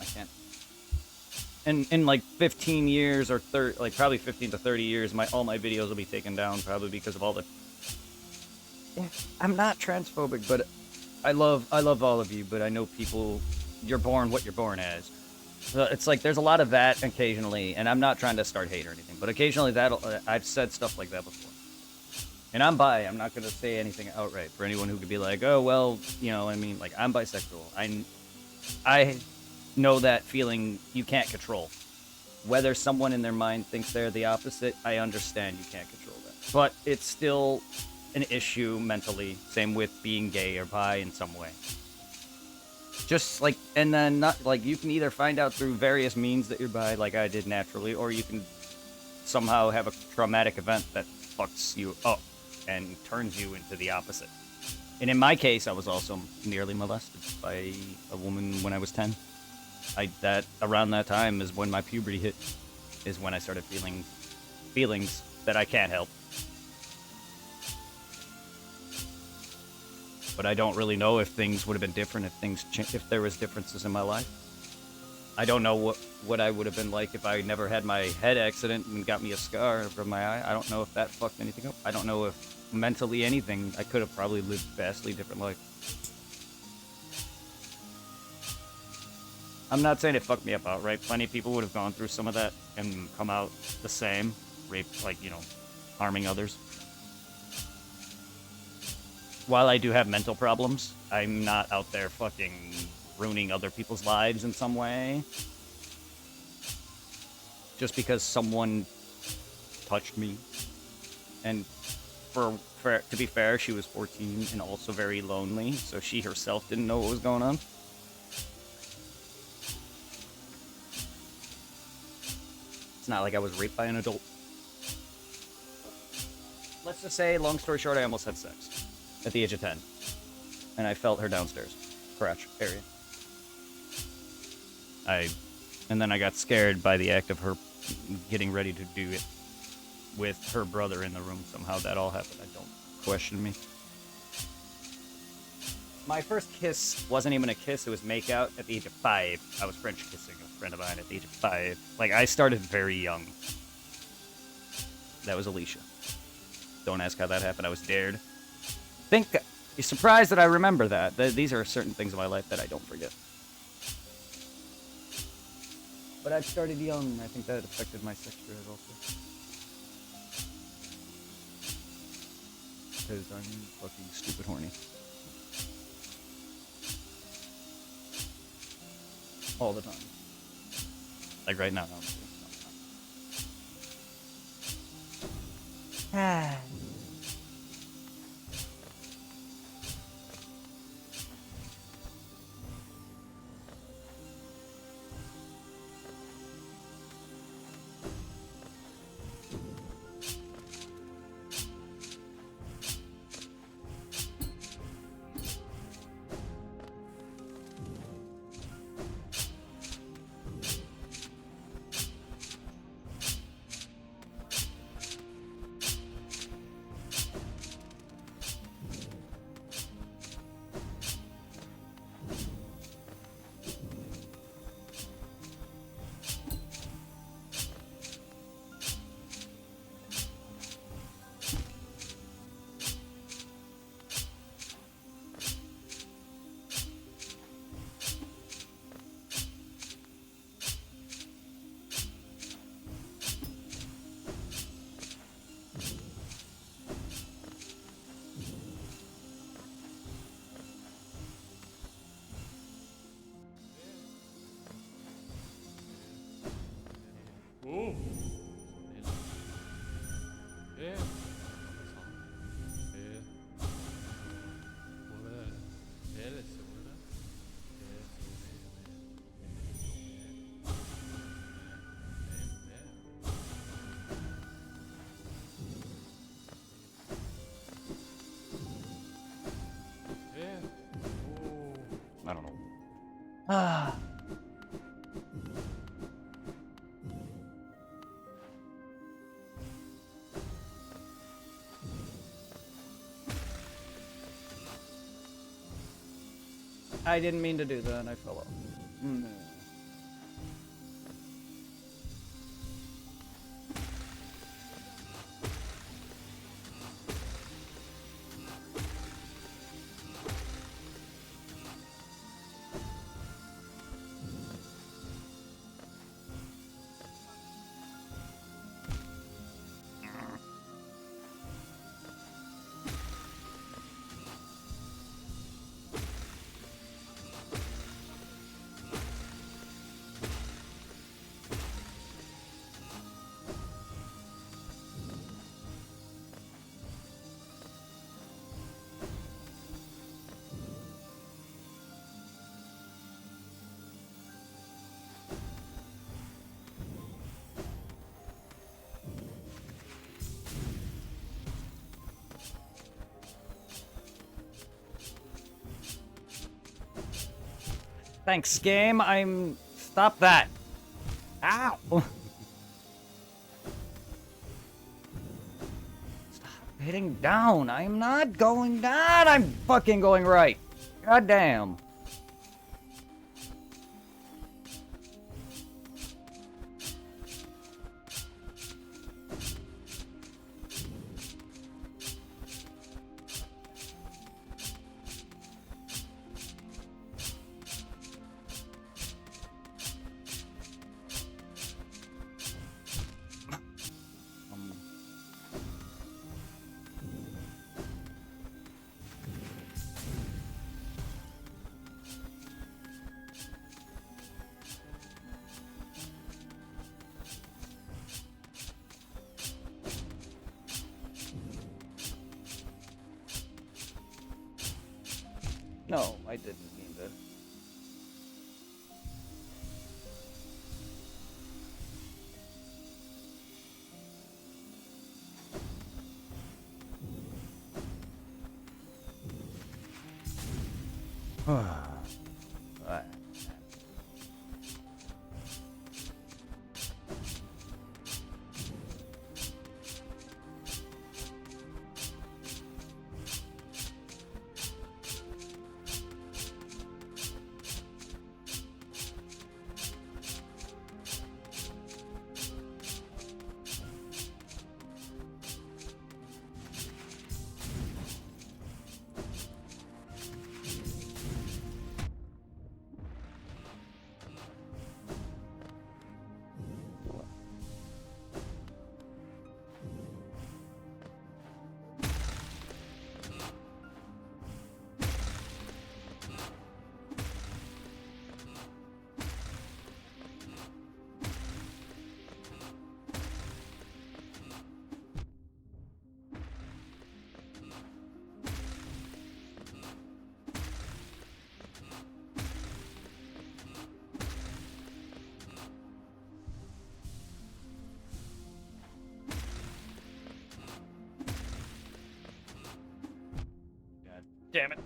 I can't. In like 15 years or like probably 15 to 30 years, all my videos will be taken down probably because of all the. Yeah, I'm not transphobic, but I love all of you, but I know people. You're born what you're born as. So it's like there's a lot of that occasionally, and I'm not trying to start hate or anything, but occasionally I've said stuff like that before. And I'm bi. I'm not gonna say anything outright for anyone who could be like, oh well, you know, I mean, like I'm bisexual. I know that feeling you can't control. Whether someone in their mind thinks they're the opposite, I understand you can't control that. But it's still an issue mentally. Same with being gay or bi in some way. Just like, and then not like you can either find out through various means that you're bi, like I did naturally, or you can somehow have a traumatic event that fucks you up and turns you into the opposite. And in my case, I was also nearly molested by a woman when I was 10. Around that time is when my puberty hit, is when I started feeling feelings that I can't help. But I don't really know if things would have been different if there was differences in my life. I don't know what I would have been like if I never had my head accident and got me a scar from my eye. I don't know if that fucked anything up. I don't know if mentally anything. I could have probably lived a vastly different life. I'm not saying it fucked me up outright. Plenty of people would have gone through some of that and come out the same. Rape, like, you know, harming others. While I do have mental problems, I'm not out there fucking ruining other people's lives in some way. Just because someone touched me. And to be fair, she was 14 and also very lonely, so she herself didn't know what was going on. It's not like I was raped by an adult. Let's just say, long story short, I almost had sex at the age of 10. And I felt her downstairs. Crotch area. And then I got scared by the act of her getting ready to do it with her brother in the room. Somehow that all happened. I don't question me. My first kiss wasn't even a kiss. It was make out at the age of 5. I was French kissing a friend of mine at the age of 5. Like, I started very young. That was Alicia. Don't ask how that happened. I was dared. You're surprised that I remember that. These are certain things in my life that I don't forget. But I started young. I think that affected my sex drive also. Because I'm fucking stupid horny. All the time. Like right now. Ah. Ah. I didn't mean to do that. I fell off. Thanks, game. Stop that. Ow! Stop hitting down. I'm not going down. I'm fucking going right. God damn. No, I didn't mean to. Alright. God damn it.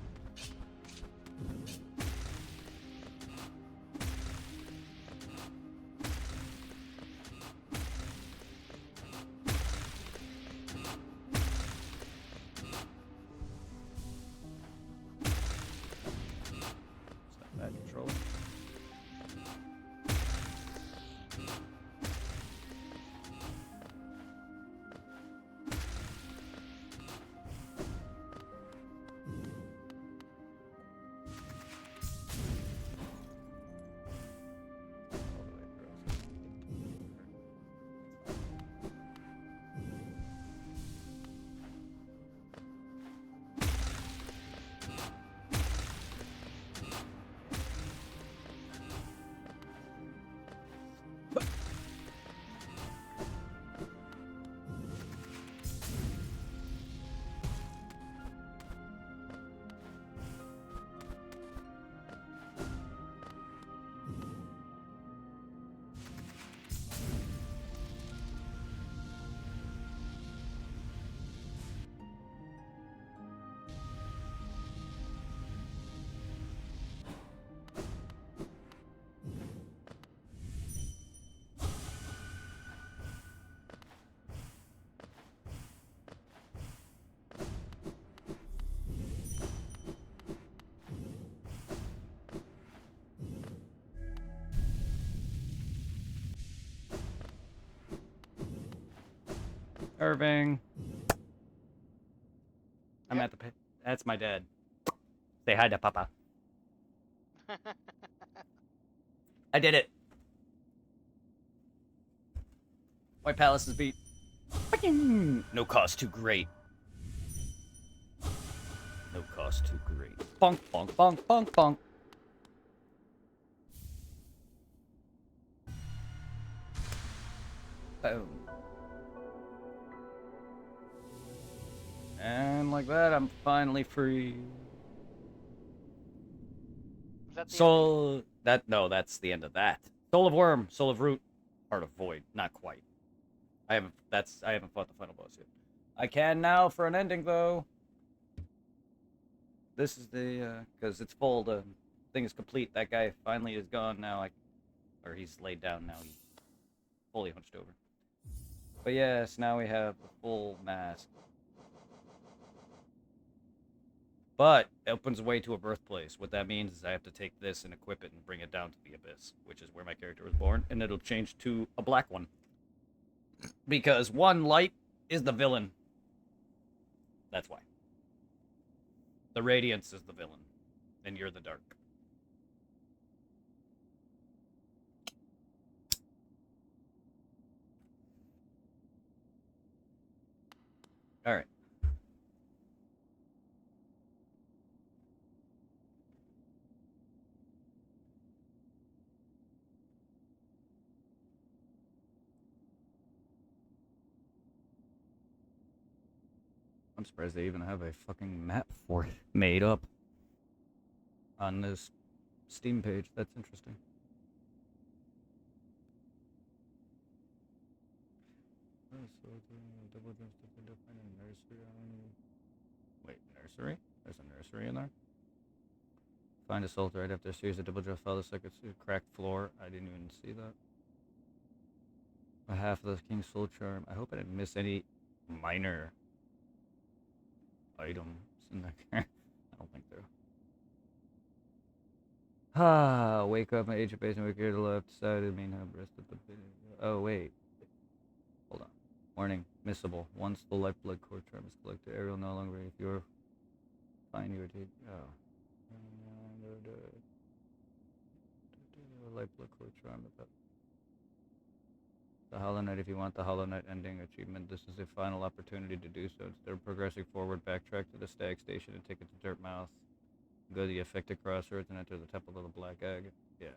Stop that control. Irving. I'm at the pit. That's my dad. Say hi to Papa. I did it. White Palace is beat. No cost too great. No cost too great. Bonk, bonk, bonk, bonk, bonk. Boom. And like that, I'm finally free. Is that the Soul. That no, that's the end of that. Soul of Worm, Soul of Root, Heart of Void. Not quite. I haven't fought the final boss yet. I can now for an ending though. This is the because it's full. The thing is complete. That guy finally is gone now. Or he's laid down now. He's fully hunched over. But yes, now we have the full mask. But it opens a way to a birthplace. What that means is I have to take this and equip it and bring it down to the Abyss, which is where my character was born, and it'll change to a black one. Because one light is the villain. That's why. The Radiance is the villain, and you're the dark. All right. I'm surprised they even have a fucking map for it made up on this Steam page. That's interesting. Wait, nursery? There's a nursery in there? Find a soul right after a series of double jump fell the second cracked floor. I didn't even see that. A half of the King's Soul Charm. I hope I didn't miss any minor items in there. I don't think there. Ah, wake up, my agent base and wake here to the left side of the main hub. Rest of the video. Oh, wait. Hold on. Warning. Missable. Once the lifeblood core charm is collected, Ariel no longer if you're fine, you are taken. Oh. Lifeblood core charm. The Hollow Knight, if you want the Hollow Knight ending achievement, this is a final opportunity to do so. Instead of progressing forward, backtrack to the Stag Station and take it to Dirtmouth. Go to the affected crossroads and enter the Temple of the Black Egg. Yeah.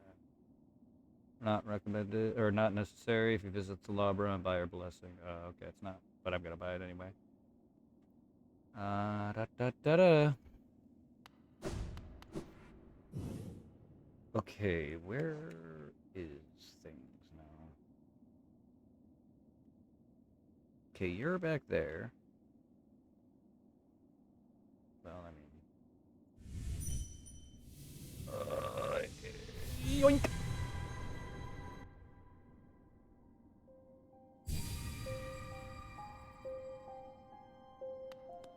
Not recommended, or not necessary if you visit Talabra and buy her blessing. Okay, it's not, but I'm gonna buy it anyway. Da-da-da-da. Okay, where is things now? Okay, you're back there. Well, I mean... yoink!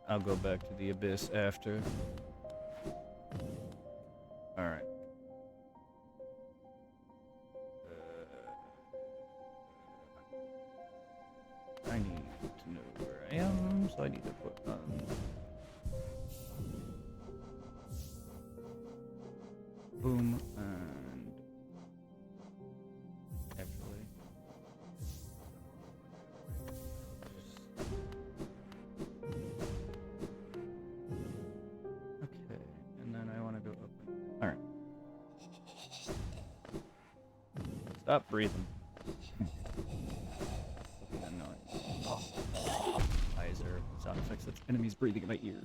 I'll go back to the Abyss after. Alright. I need to know where I am, so I need to put on... Boom, and... Actually... Okay, and then I want to go up. Alright. Stop breathing. That noise. Eyes are sound effects of enemies breathing in my ear.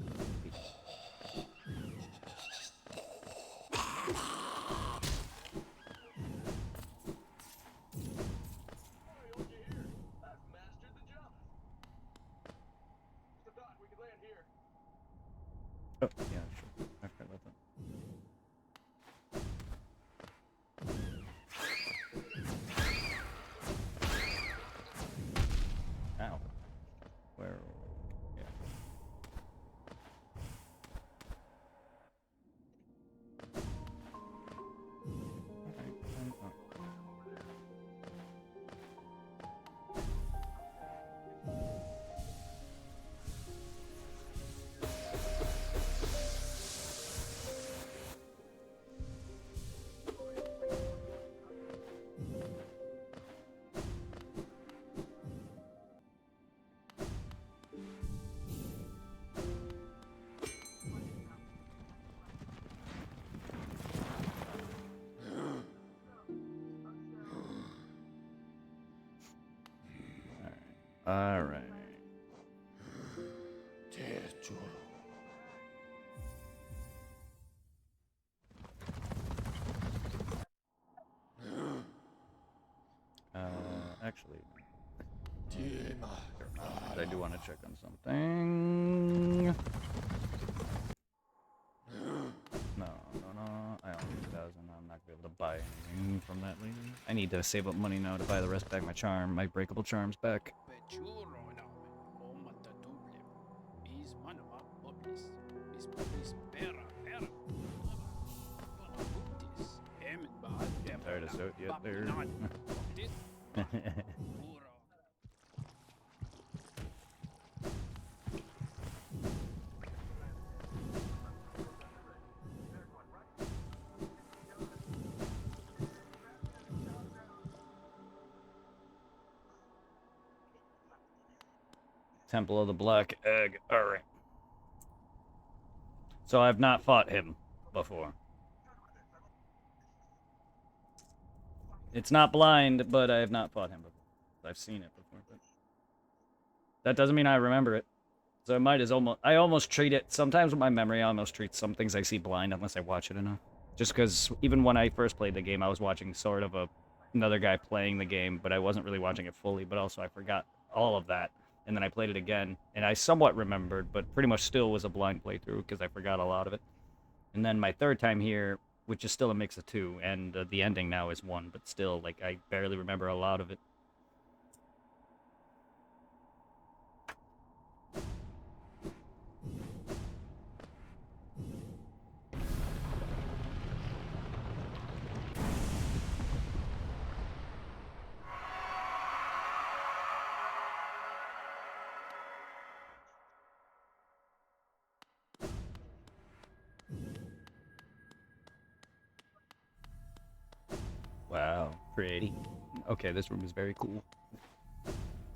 Oh, yeah, sure. I forgot about that. Ow. Where? Yeah. All right. Actually, I do want to check on something. No. I only need 2,000. I'm not gonna be able to buy anything from that lady. I need to save up money now to buy the rest back. My breakable charms back. I'm tired of so yet there. Temple of the Black Egg. Alright. So I've not fought him before. It's not blind, but I have not fought him before. I've seen it before, but that doesn't mean I remember it. So I almost treat it, sometimes with my memory, I almost treat some things I see blind unless I watch it enough. Just because even when I first played the game, I was watching sort of another guy playing the game, but I wasn't really watching it fully, but also I forgot all of that. And then I played it again, and I somewhat remembered, but pretty much still was a blind playthrough because I forgot a lot of it. And then my third time here, which is still a mix of two, and the ending now is one, but still, like, I barely remember a lot of it. Wow, pretty. Okay, this room is very cool.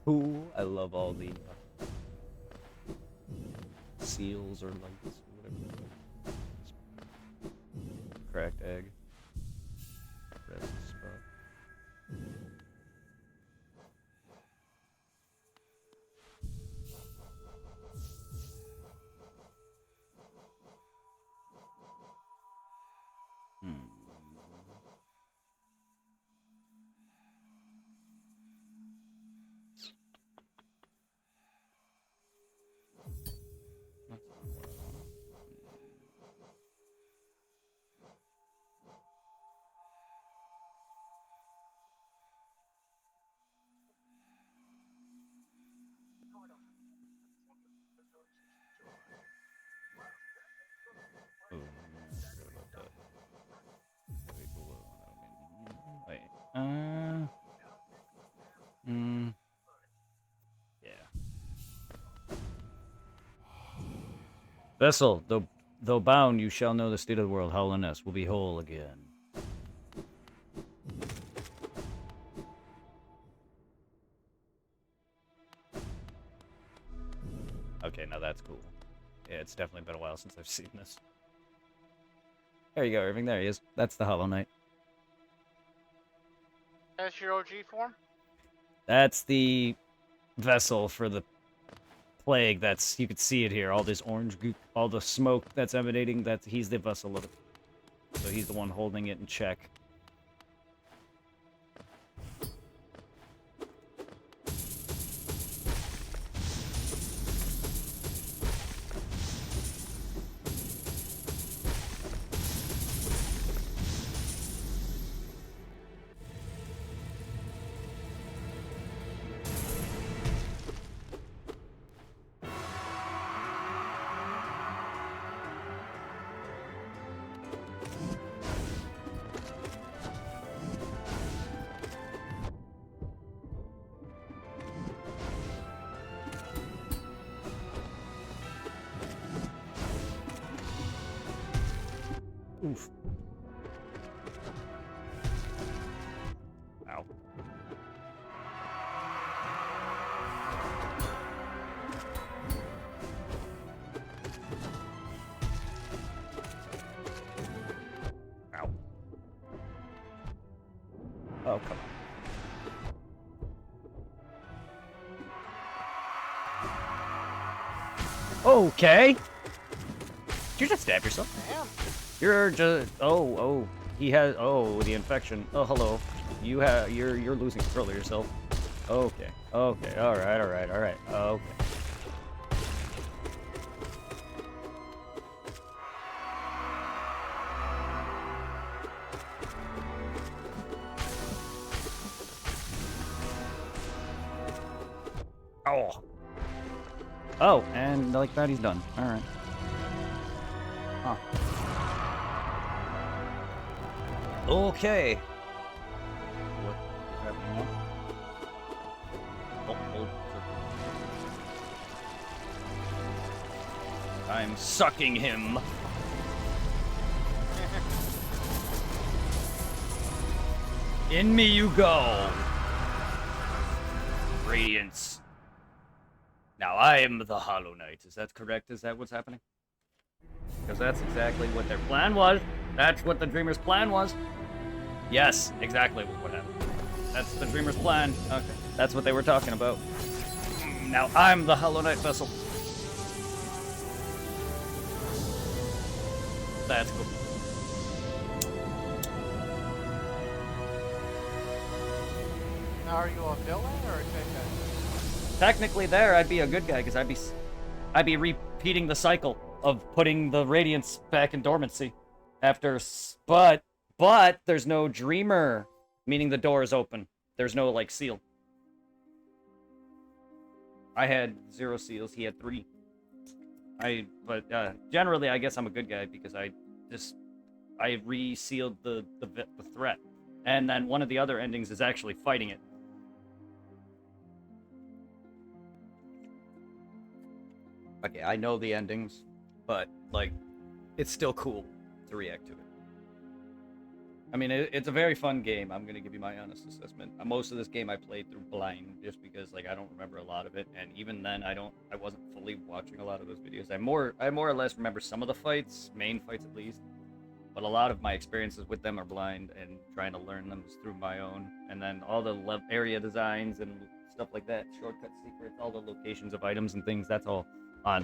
Cool. I love all the seals or lights or whatever. Cracked egg. Rest spot. Oh, yeah, I forgot about that. Way below. Wait. Yeah. Vessel, though bound, you shall know the state of the world. Howlness will be whole again. Okay, now that's cool. Yeah, it's definitely been a while since I've seen this. There you go, Irving. There he is. That's the Hollow Knight. That's your OG form? That's the vessel for the plague. You could see it here. All this orange goop, all the smoke that's emanating. He's the vessel of it. So he's the one holding it in check. Oof. Ow. Ow. Oh, come on. Okay. Did you just stab yourself? Damn. You're just. Oh. He has. Oh, the infection. Oh, hello. You have. You're losing control of yourself. Okay. Okay. All right. Okay. Oh. Oh, and like that, he's done. All right. Huh. Okay. What is happening now? Hold. I'm sucking him. In me you go. Radiance. Now I am the Hollow Knight. Is that correct? Is that what's happening? Because that's exactly what their plan was. That's what the Dreamer's plan was. Yes, exactly what happened. That's the Dreamer's plan. Okay, that's what they were talking about. Now I'm the Hollow Knight vessel. That's cool. Now, are you a villain or a good guy? Technically, there I'd be a good guy because I'd be repeating the cycle of putting the Radiance back in dormancy. But there's no Dreamer, meaning the door is open. There's no like seal. I had 0 seals. He had 3. But generally, I guess I'm a good guy because I resealed the threat, and then one of the other endings is actually fighting it. Okay, I know the endings, but like, it's still cool to react to it. I mean, it's a very fun game. I'm gonna give you my honest assessment. Most of this game I played through blind, just because like I don't remember a lot of it, and even then I wasn't fully watching a lot of those videos. I more or less remember some of the fights, main fights at least, but a lot of my experiences with them are blind, and trying to learn them is through my own. And then all the area designs and stuff like that, shortcut secrets, all the locations of items and things. That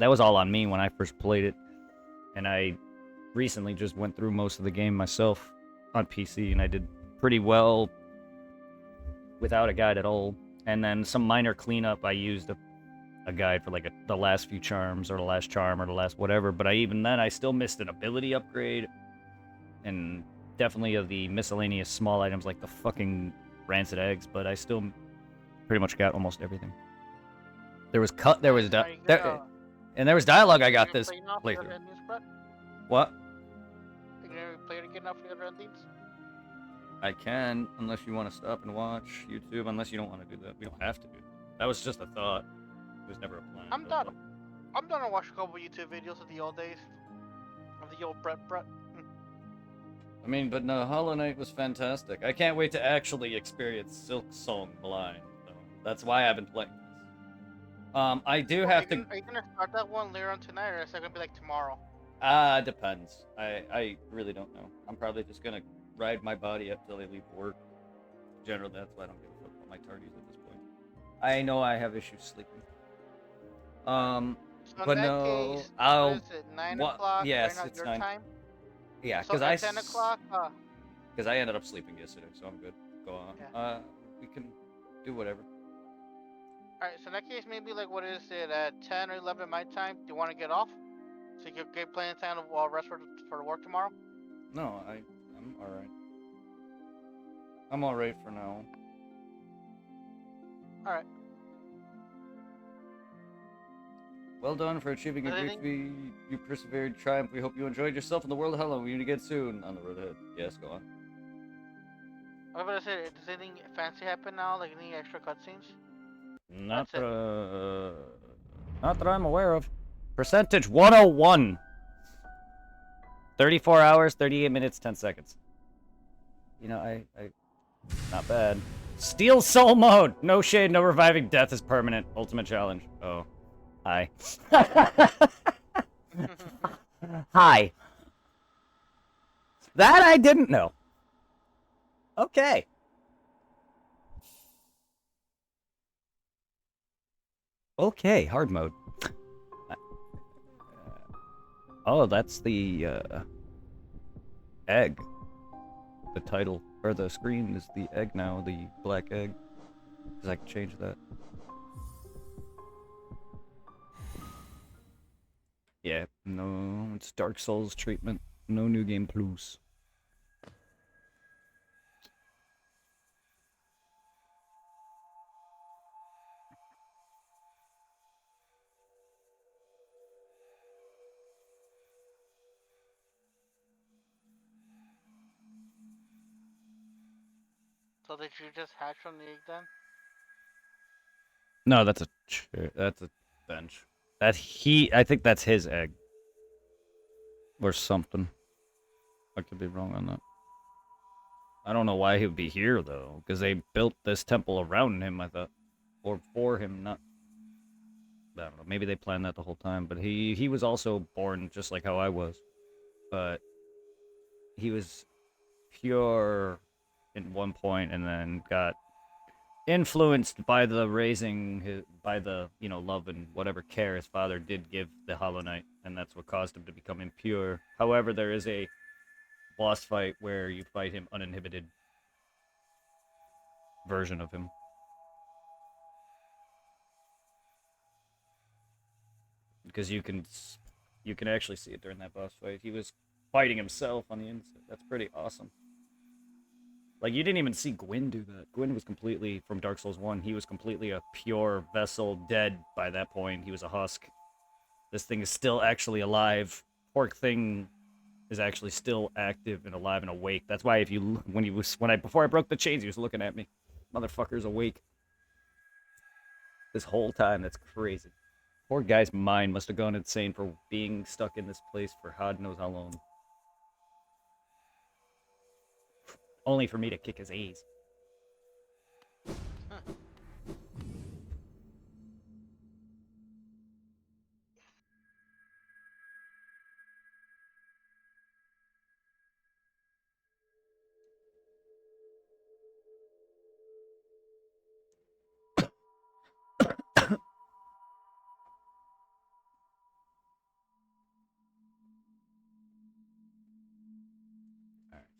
was all on me when I first played it, and I recently just went through most of the game myself on PC, and I did pretty well without a guide at all. And then some minor cleanup, I used a guide for like the last few charms, or the last charm, or the last whatever, but I still missed an ability upgrade, and definitely of the miscellaneous small items like the fucking rancid eggs, but I still pretty much got almost everything. There was dialogue I got this playthrough. What? Are you gonna play it again after the other endings? I can, unless you want to stop and watch YouTube, unless you don't want to do that. We don't have to do that. That was just a thought. It was never a plan. I'm done. I'm done to watch a couple YouTube videos of the old days. Of the old Brett. I mean, but no, Hollow Knight was fantastic. I can't wait to actually experience Silk Song blind, though. That's why I've been playing this. I do have to... Are you gonna start that one later on tonight, or is that gonna be like tomorrow? Depends. I really don't know. I'm probably just gonna ride my body up till I leave work. Generally, that's why I don't give a fuck about my tardies at this point. I know I have issues sleeping. So but no, case, I'll... What is it, 9 o'clock? Yes, right it's your 9. Time? Yeah, So because at 10 o'clock? Because I ended up sleeping yesterday, so I'm good. Go on. Yeah. We can do whatever. Alright, so in that case, maybe like, what is it, at 10 or 11 my time? Do you want to get off? So you can get plenty of time to rest for work tomorrow? No, I'm alright. I'm alright for now. Alright. Well done for achieving a great feat. You persevered, triumph. We hope you enjoyed yourself in the world of Hello. We need to get soon on the road ahead. Yes, go on. I was about to say, does anything fancy happen now? Like any extra cutscenes? Not that I'm aware of. Percentage 101. 34 hours, 38 minutes, 10 seconds. You know, I not bad. Steel Soul mode. No shade, no reviving. Death is permanent. Ultimate challenge. Oh. Hi. Hi. That I didn't know. Okay. Okay, hard mode. Oh, that's the egg. The title or the screen is the egg now, the black egg. Cause I can change that. Yeah, no, it's Dark Souls treatment. No new game plus. So did you just hatch from the egg then? No, that's a chair. That's a bench. I think that's his egg. Or something. I could be wrong on that. I don't know why he would be here though, because they built this temple around him, I thought. Or for him, not I don't know, maybe they planned that the whole time, but he was also born just like how I was. But he was pure at one point and then got influenced by the by the love and whatever care his father did give the Hollow Knight, and that's what caused him to become impure. However, there is a boss fight where you fight him uninhibited version of him. Because you can actually see it during that boss fight. He was fighting himself on the inside. That's pretty awesome. Like, you didn't even see Gwyn do that. Gwyn was completely, from Dark Souls 1, he was completely a pure vessel, dead by that point. He was a husk. This thing is still actually alive. Pork thing is actually still active and alive and awake. That's why before I broke the chains, he was looking at me. Motherfucker's awake. This whole time, that's crazy. Poor guy's mind must have gone insane for being stuck in this place for God knows how long. Only for me to kick his A's.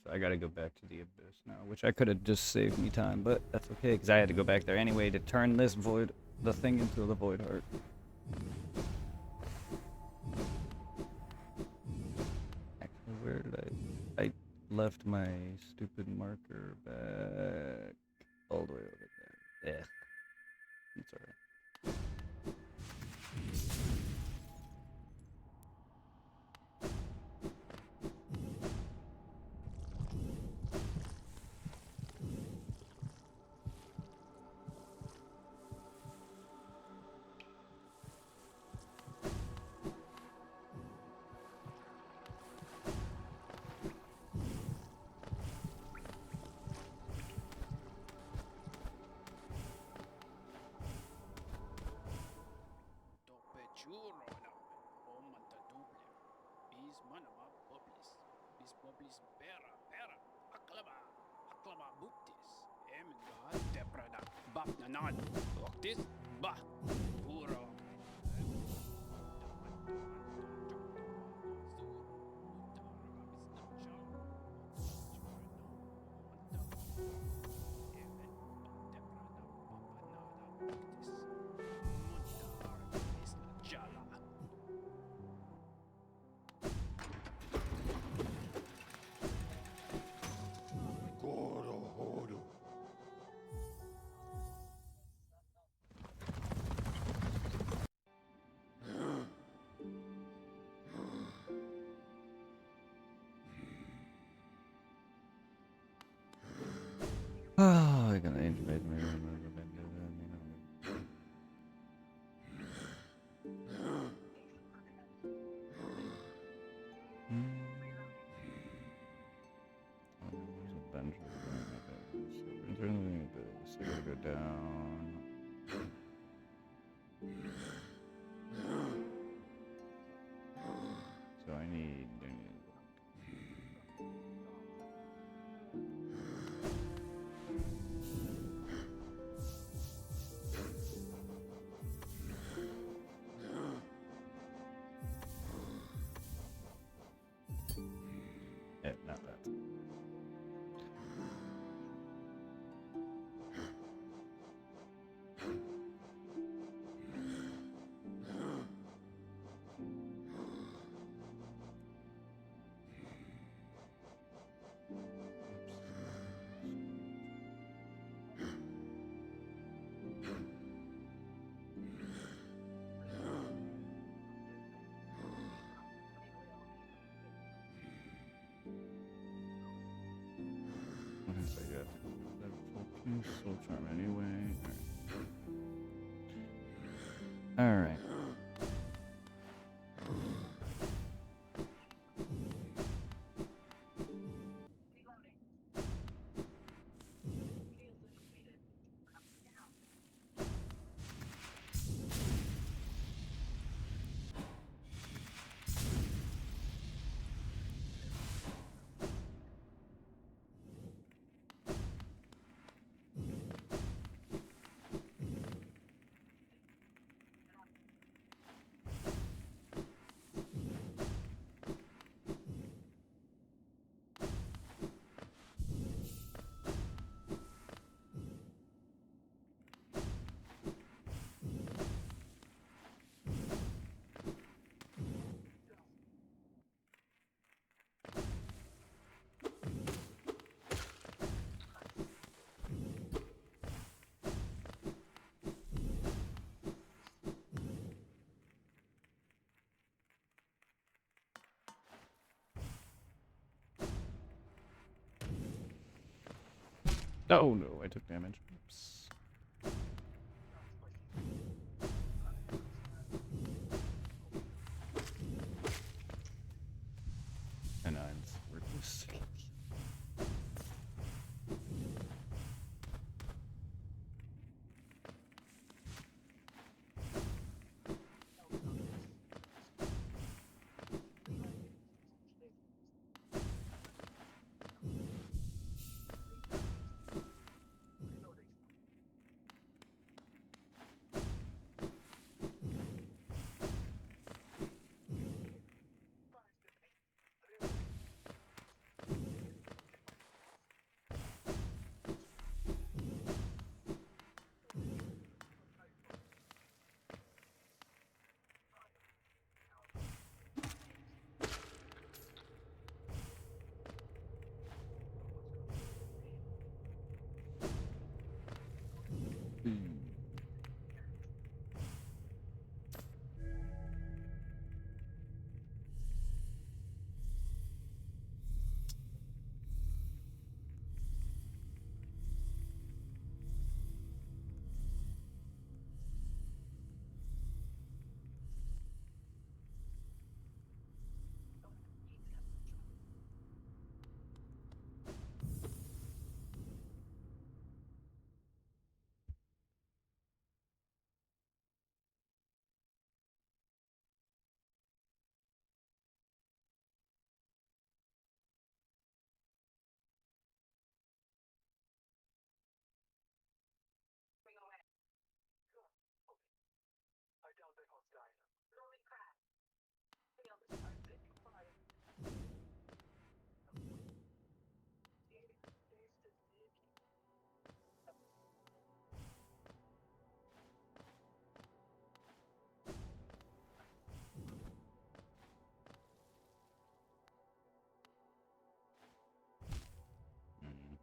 So I gotta go back to the Abyss now, which I could have just saved me time, but that's okay, because I had to go back there anyway to turn the thing into the Void Heart. Actually, where did I left my stupid marker back all the way over there. Ugh. It's alright. Oh, I gotta integrate my so I gotta go down. So I need Not that. So yeah, that full piece, soul charm anyway. All right. Oh no, I took damage. Oops. And I'm worthless.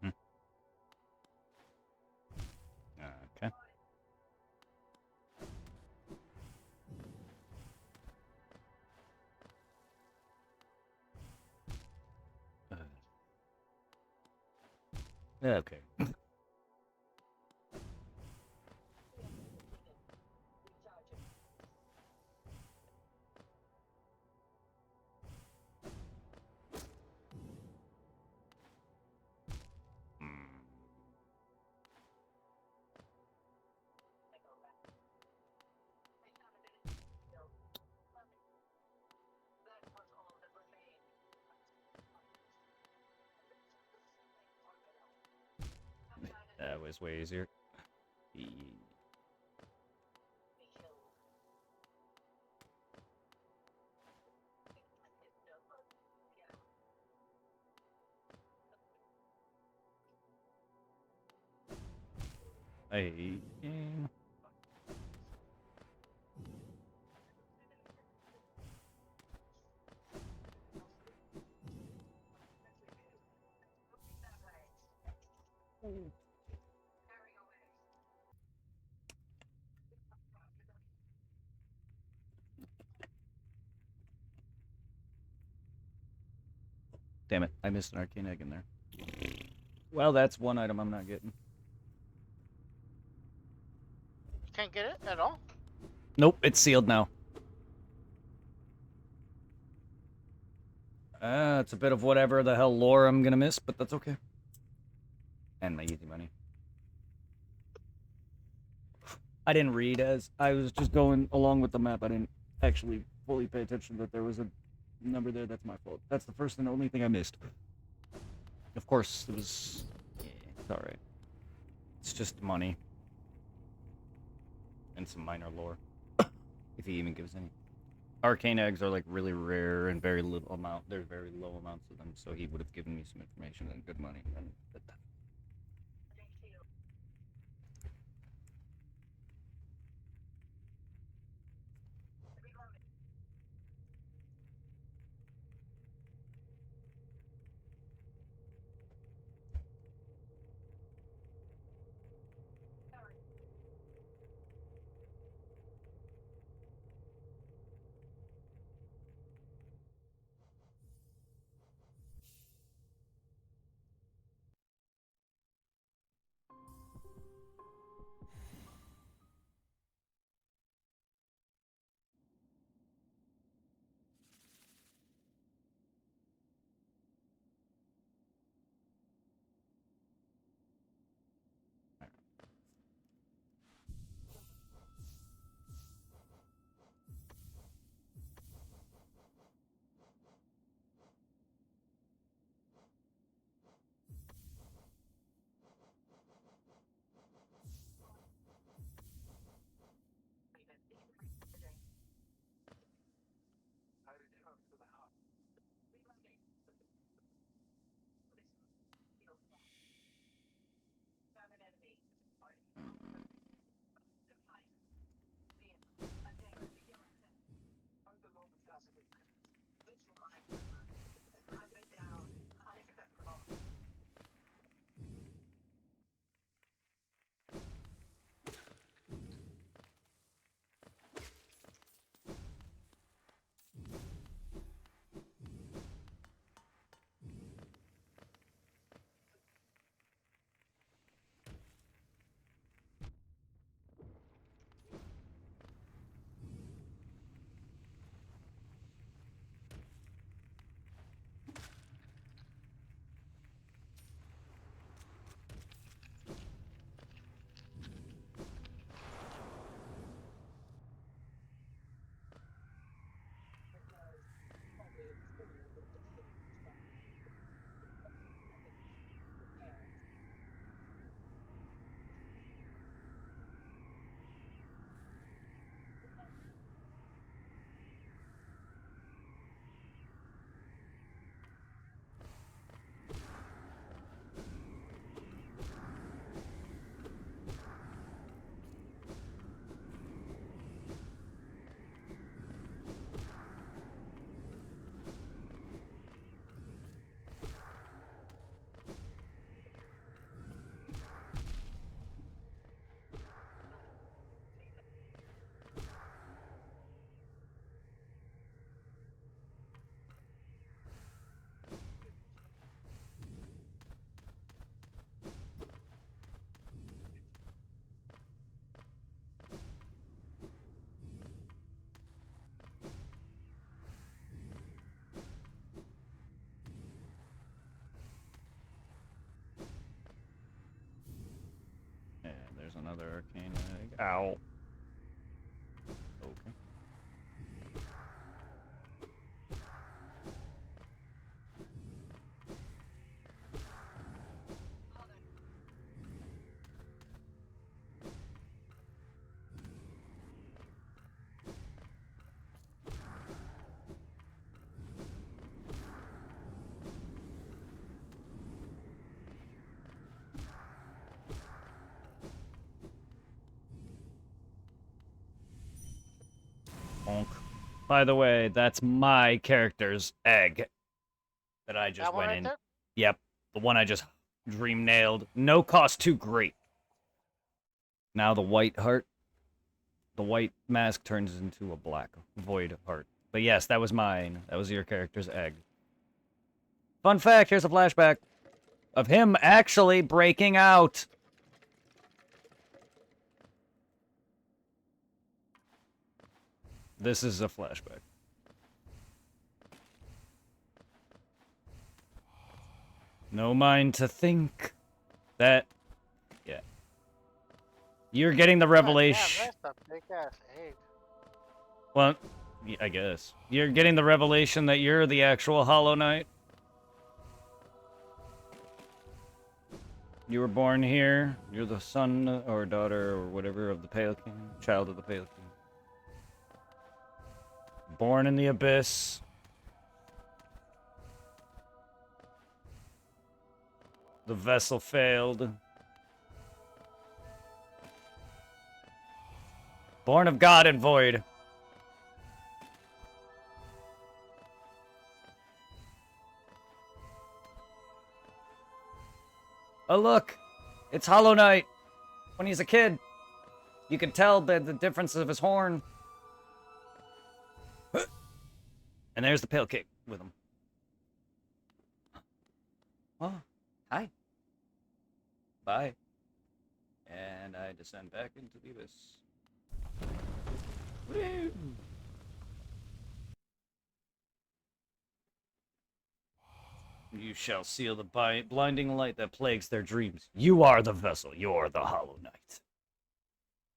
Mhm. Okay. Okay. Mm. That was way easier. I hate game. Damn it, I missed an arcane egg in there. Well, that's one item I'm not getting. Can't get it at all? Nope, it's sealed now. It's a bit of whatever the hell lore I'm gonna miss, but that's okay. And my easy money. I didn't read as I was just going along with the map. I didn't actually fully pay attention that there was a number there. That's my fault. That's the first and only thing I missed. Of course, it was... Yeah, it's alright. It's just money. And some minor lore. If he even gives any. Arcane eggs are like really rare and very little amount. There's very low amounts of them, so he would have given me some information and good money. But yeah, there's another arcane egg. Ow. Okay. By the way, that's my character's egg that I just That one went right in. there? Yep, the one I just dream nailed. No cost too great. Now the white heart, the white mask turns into a black void heart. But yes, that was mine. That was your character's egg. Fun fact, here's a flashback of him actually breaking out. This is a flashback. No mind to think that... Yeah. You're getting the God revelation... damn, that's a big ass egg. Well, I guess. You're getting the revelation that you're the actual Hollow Knight. You were born here. You're the son or daughter or whatever of the Pale King. Child of the Pale King. Born in the Abyss. The vessel failed. Born of God and void. Oh look, it's Hollow Knight. When he's a kid, you can tell by the difference of his horn. And there's the Pale King with him. Oh, hi. Bye. And I descend back into the abyss. Woo! You shall seal the blinding light that plagues their dreams. You are the vessel. You're the Hollow Knight.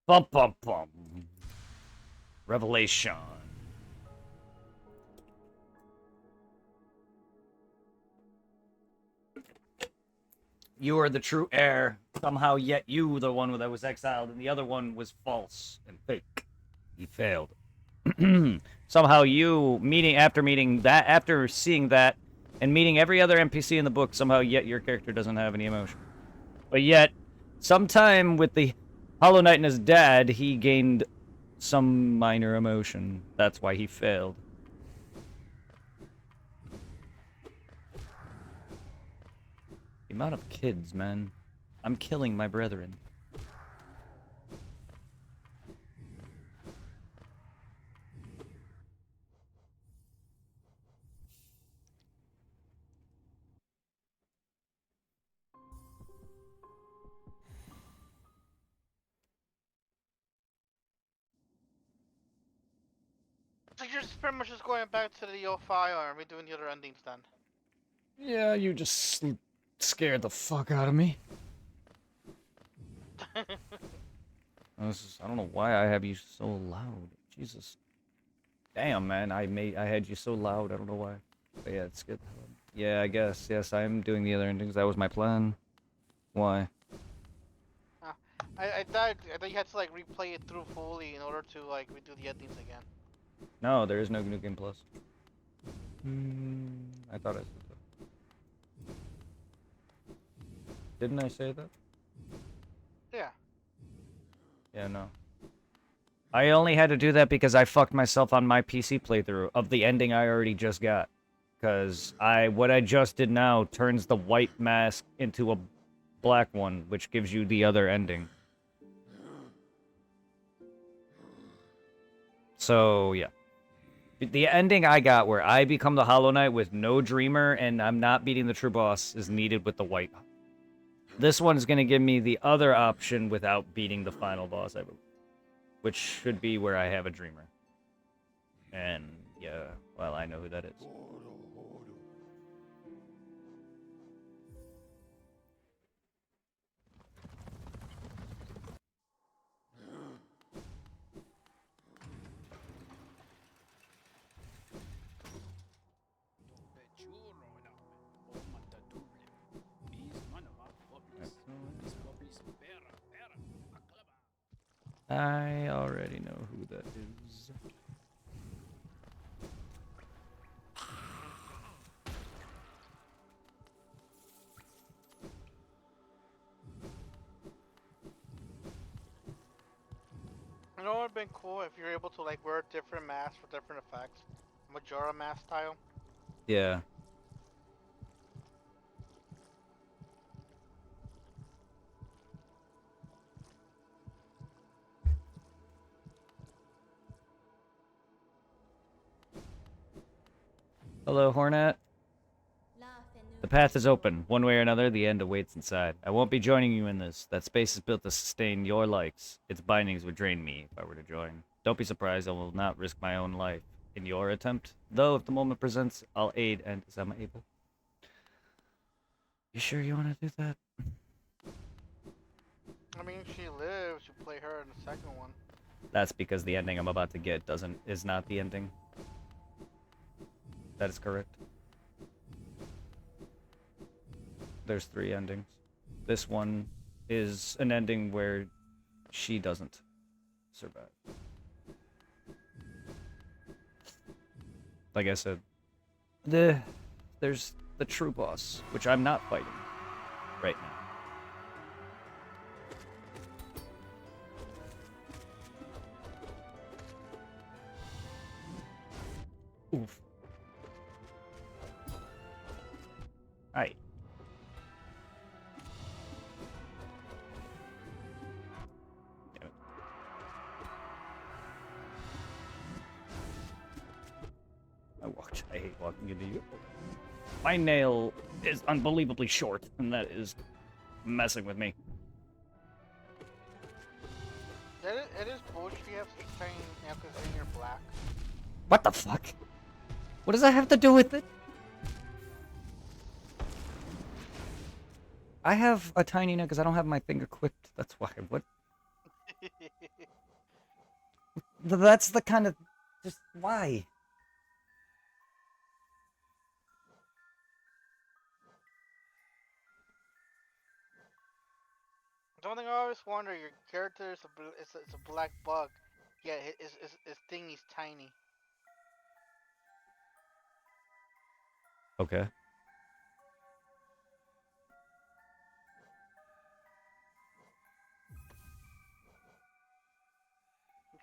Bum bum bum. Revelation. You are the true heir. Somehow, yet you, the one that was exiled, and the other one was false and fake. He failed. Somehow, you after seeing that, and meeting every other NPC in the book, somehow yet your character doesn't have any emotion. But yet, sometime with the Hollow Knight and his dad, he gained some minor emotion. That's why he failed. The amount of kids, man. I'm killing my brethren. So you're just pretty much just going back to the old file and redoing the other endings then. Yeah, you just scared the fuck out of me. I don't know why I have you so loud. Jesus. Damn, man, I had you so loud. I don't know why. But yeah, it's good. Yeah, I guess. Yes, I am doing the other endings. That was my plan. Why? I thought you had to like replay it through fully in order to like redo the endings again. No, there is no New Game Plus. I thought I said that. Didn't I say that? Yeah. Yeah, no. I only had to do that because I fucked myself on my PC playthrough of the ending I already just got. Because what I just did now turns the white mask into a black one, which gives you the other ending. So, yeah. The ending I got where I become the Hollow Knight with no Dreamer and I'm not beating the true boss is needed with the white. This one's going to give me the other option without beating the final boss, I believe. Which should be where I have a Dreamer. And, yeah, well, I know who that is. I already know who that is. You know what? have been cool if you're able to like wear different masks for different effects. Majora mask style. Yeah. Hello, Hornet. The path is open. One way or another, the end awaits inside. I won't be joining you in this. That space is built to sustain your likes. Its bindings would drain me if I were to join. Don't be surprised, I will not risk my own life in your attempt. Though, if the moment presents, I'll aid and as I'm able. You sure you want to do that? I mean, if she lives, you play her in the second one. That's because the ending I'm about to get is not the ending. That is correct. There's 3 endings. This one is an ending where she doesn't survive. Like I said, there's the true boss, which I'm not fighting right now. Oof. Aight. Damn it. I hate walking into you. My nail is unbelievably short, and that is messing with me. It is bullshit. You have to train because you're black. What the fuck? What does that have to do with it? I have a tiny nail because I don't have my finger clipped. That's why. What? That's the kind of... Just why? The one thing I always wonder, your character is a black bug, yeah, his thing is tiny. Okay. I'm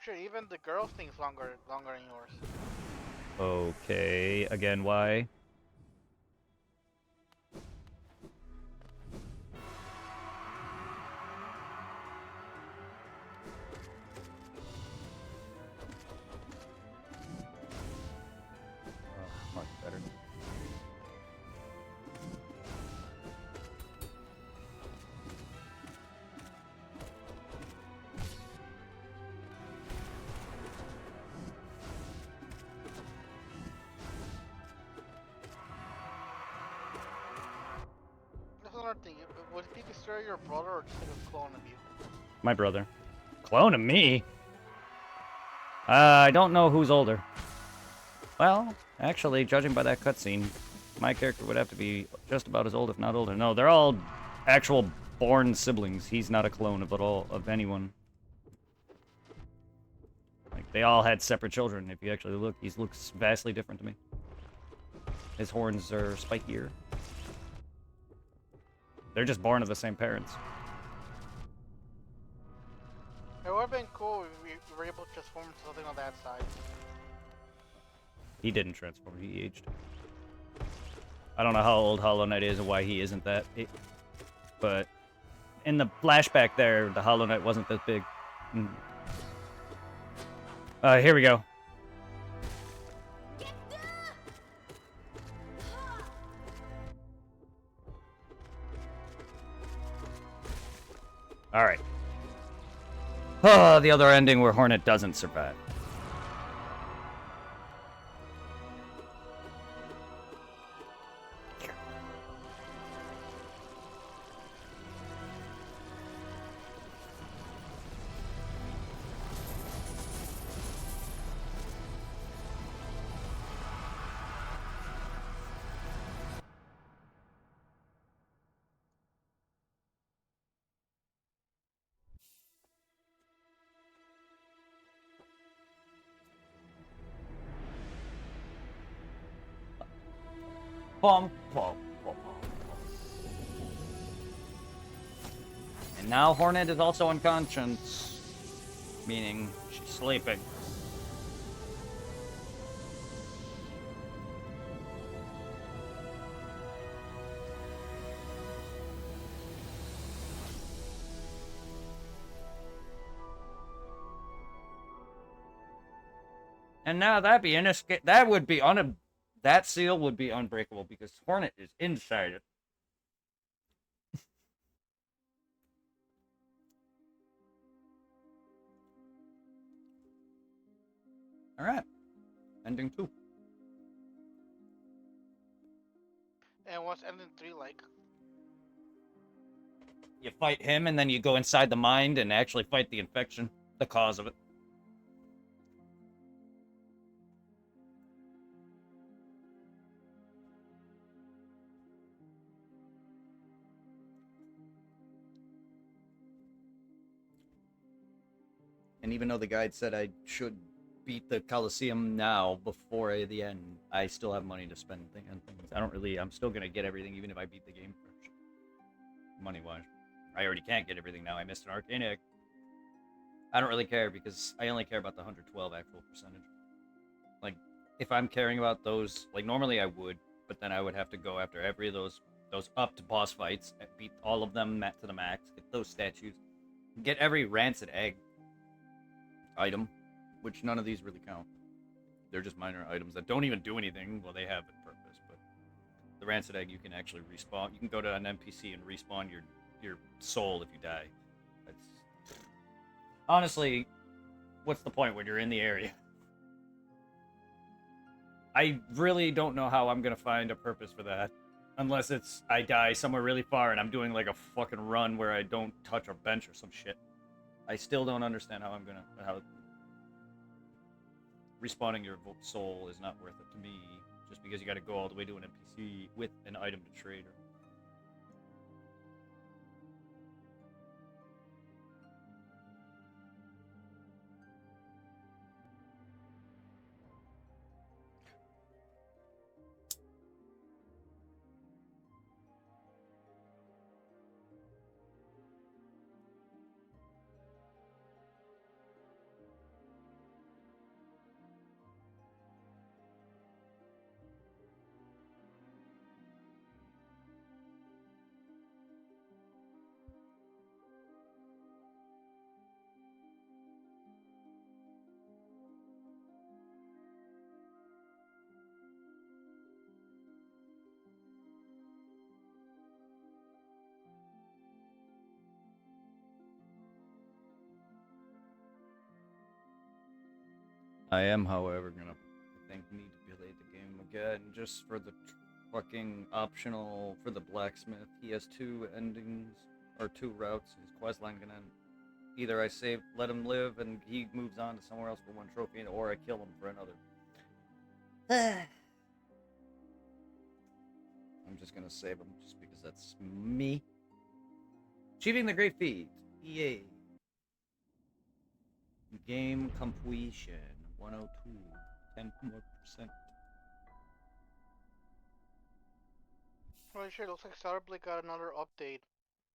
sure even the girl's thing's longer than yours. Okay. Again, why? Much better. That's another thing. Would he consider your brother or just like a clone of you? My brother. Clone of me? I don't know who's older. Well, actually, judging by that cutscene, my character would have to be just about as old, if not older. No, they're all actual born siblings. He's not a clone of anyone. Like, they all had separate children. If you actually look, he looks vastly different to me. His horns are spikier. They're just born of the same parents. It would have been cool if we were able to transform into something on that side. He didn't transform, he aged. I don't know how old Hollow Knight is and why he isn't that. But in the flashback there, the Hollow Knight wasn't that big. Here we go. Alright. Oh, the other ending where Hornet doesn't survive. Bum, bum, bum, bum. And now Hornet is also unconscious. Meaning she's sleeping. And now that'd be that would be that seal would be unbreakable because Hornet is inside it. All right, ending 2. And what's ending 3 like? You fight him, and then you go inside the mind and actually fight the infection, the cause of it. And even though the guide said I should beat the Coliseum now before the end, I still have money to spend on things. I'm still going to get everything even if I beat the game first. Money-wise. I already can't get everything now. I missed an arcane egg. I don't really care because I only care about the 112 actual percentage. Like, if I'm caring about those, like normally I would, but then I would have to go after every of those up to boss fights, and beat all of them to the max, get those statues, get every rancid egg item, which none of these really count. They're just minor items that don't even do anything. Well, they have a purpose, but the rancid egg you can actually respawn. You can go to an NPC and respawn your soul if you die. That's honestly, what's the point when you're in the area? I really don't know how I'm gonna find a purpose for that, unless it's I die somewhere really far and I'm doing like a fucking run where I don't touch a bench or some shit. I still don't understand how respawning your soul is not worth it to me, just because you got to go all the way to an NPC with an item to trade. I am, however, gonna, I think, need to play the game again just for the fucking optional for the blacksmith. He has 2 endings or 2 routes. His quest line can end. Either I let him live, and he moves on to somewhere else for 1 trophy, or I kill him for another. I'm just gonna save him just because that's me. Achieving the great feat. EA. Game completion. 102. 10 more %. Holy shit, looks like Starblade got another update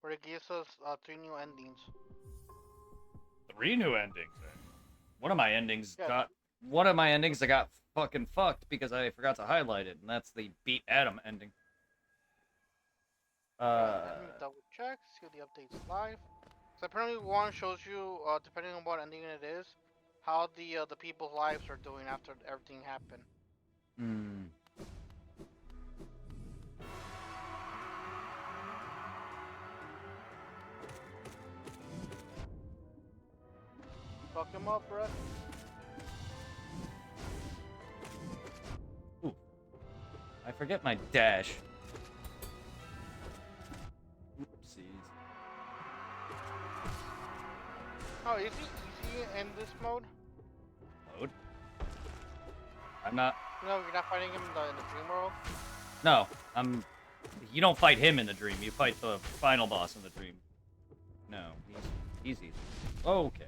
where it gives us 3 new endings. 3 new endings. One of my endings Yeah. got one of my endings that got fucking fucked because I forgot to highlight it, and that's the beat Adam ending. Let me double check, see the updates live. So apparently one shows you, depending on what ending it is, how the people's lives are doing after everything happened. Hmm. Fuck him up, Brett. Ooh. I forget my dash. Oopsies. Oh, is he in this mode? Mode? I'm not. No, you're not fighting him in the dream world? No, you don't fight him in the dream. You fight the final boss in the dream. No, he's easy. Okay.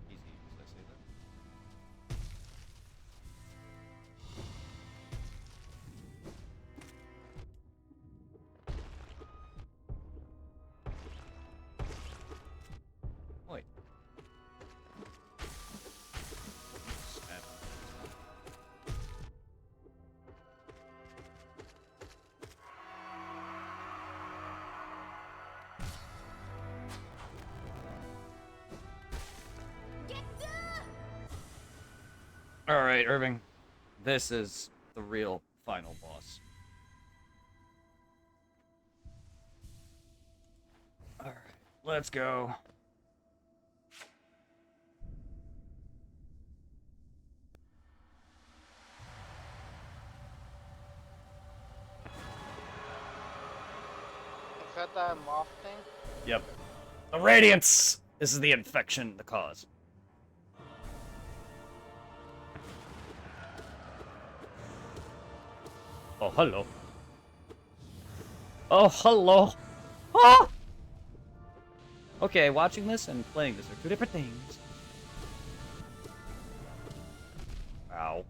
Easy. Did I say that? Wait. All right, Irving. This is the real final boss. All right, let's go. Is that that moth thing? Yep. The radiance. This is the infection, the cause. Oh, hello. Oh, hello. Ah! Okay, watching this and playing this are two different things. Ow.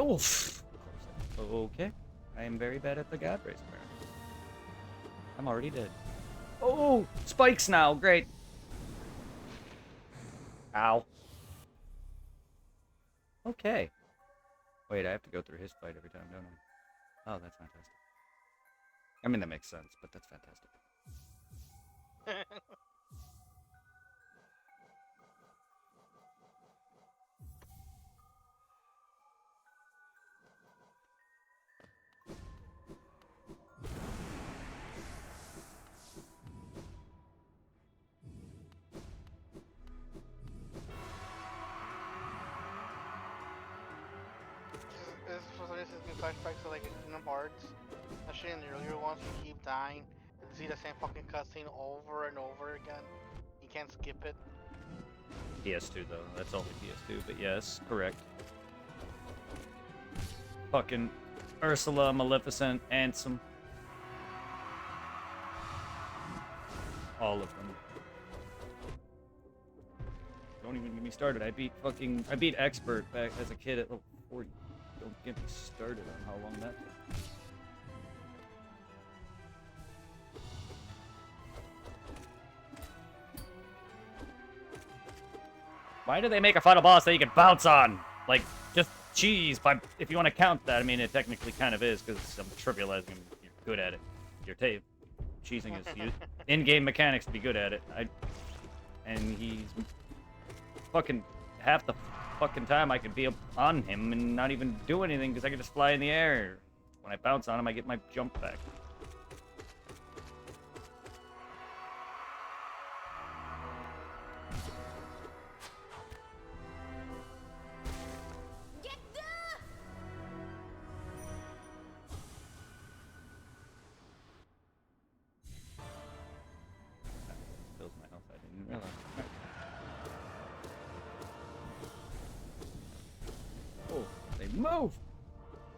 Oof. Okay. I am very bad at the God Race, apparently. I'm already dead. Oh, spikes now. Great. Ow. Okay. Wait, I have to go through his fight every time, don't I? Oh, that's fantastic. I mean, that makes sense, but that's fantastic. This for some reason gives me flashbacks to like Kingdom Hearts. Especially in the earlier ones, you keep dying and see the same fucking cutscene over and over again. You can't skip it. PS2, though. That's only PS2, but yes, correct. Fucking Ursula, Maleficent, Ansem. All of them. Don't even get me started. I beat Expert back as a kid at level 40. Don't get me started on how long that took. Why do they make a final boss that you can bounce on? Like, just cheese, if you want to count that. I mean, it technically kind of is, because I'm trivializing. You're good at it. You're cheesing is in-game mechanics to be good at it. And he's fucking half the fucking time I could be on him and not even do anything, because I can just fly in the air. When I bounce on him, I get my jump back. Fills my health, I didn't realize. Oh, they move!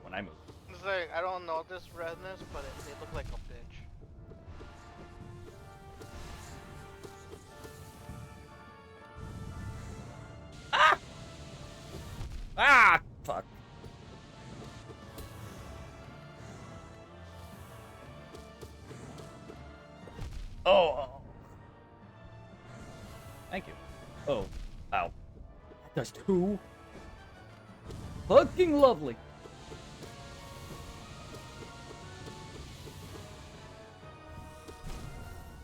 When I move. It's like, I don't know this redness, but they look like a bitch. Ah! Ah! Fuck. Oh. Thank you. Oh. Ow. That's two. Fucking lovely.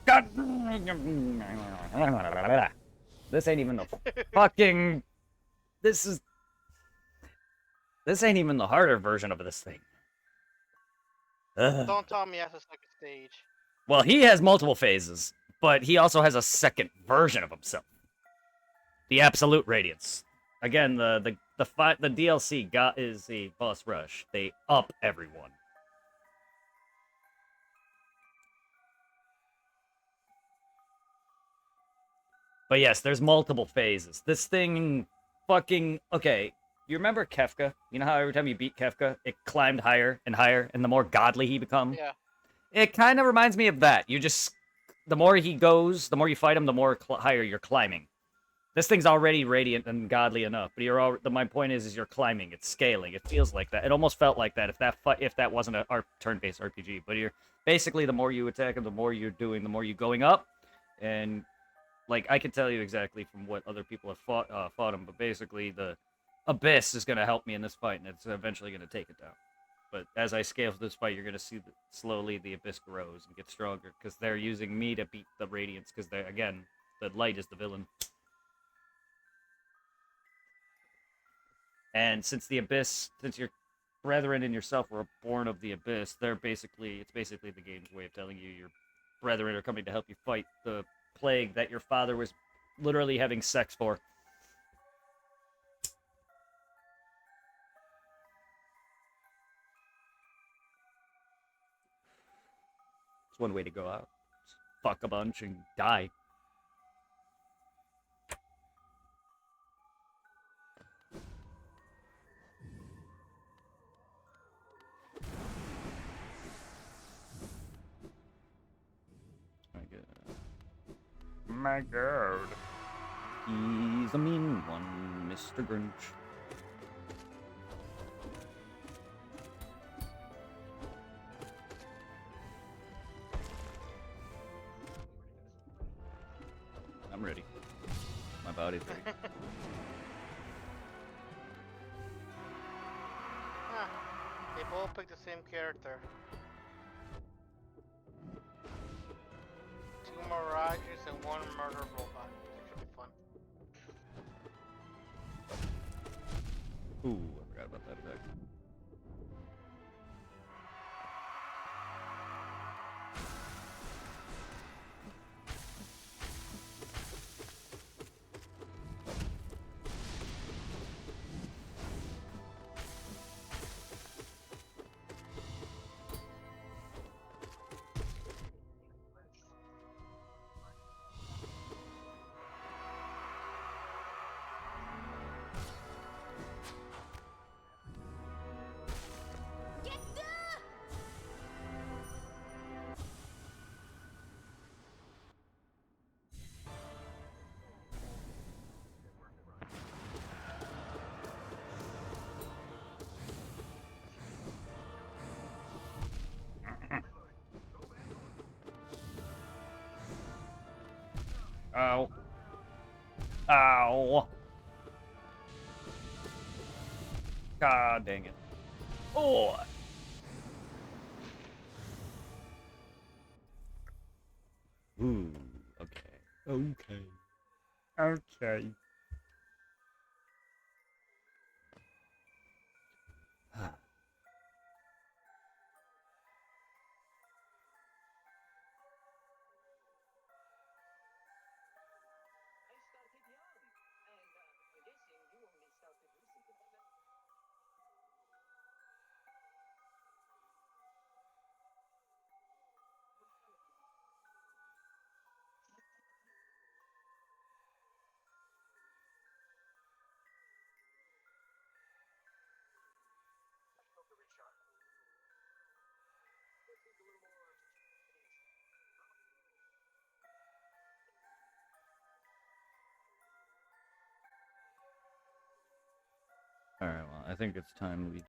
God. This ain't even the fucking. This ain't even the harder version of this thing. Ugh. Don't tell me that's a second stage. Well, he has multiple phases, but he also has a second version of himself. The Absolute Radiance. Again, the DLC is the boss rush. They up everyone. But yes, there's multiple phases. This thing fucking... Okay, you remember Kefka? You know how every time you beat Kefka, it climbed higher and higher, and the more godly he becomes? Yeah. It kind of reminds me of that. You just... The more he goes, the more you fight him, the more higher you're climbing. This thing's already radiant and godly enough, but my point is you're climbing. It's scaling. It feels like that. It almost felt like that if that wasn't a turn-based RPG. But you're basically, the more you attack him, the more you're doing, the more you're going up, and like I can tell you exactly from what other people have fought him. But basically, the Abyss is going to help me in this fight, and it's eventually going to take it down. But as I scale this fight, you're going to see that slowly the Abyss grows and gets stronger, because they're using me to beat the Radiance, because again, the light is the villain. And since your brethren and yourself were born of the abyss, it's basically the game's way of telling you your brethren are coming to help you fight the plague that your father was literally having sex for. It's one way to go out. Just fuck a bunch and die. My God. He's a mean one, Mr. Grinch. I'm ready. My body's ready. Huh. They both picked the same character. 2 Mirages and 1 Murder Robot. It should be fun. Ooh, I forgot about that effect. Ow. Ow. God dang it. Oh. Ooh, okay. Okay. Okay. Alright, well, I think it's time we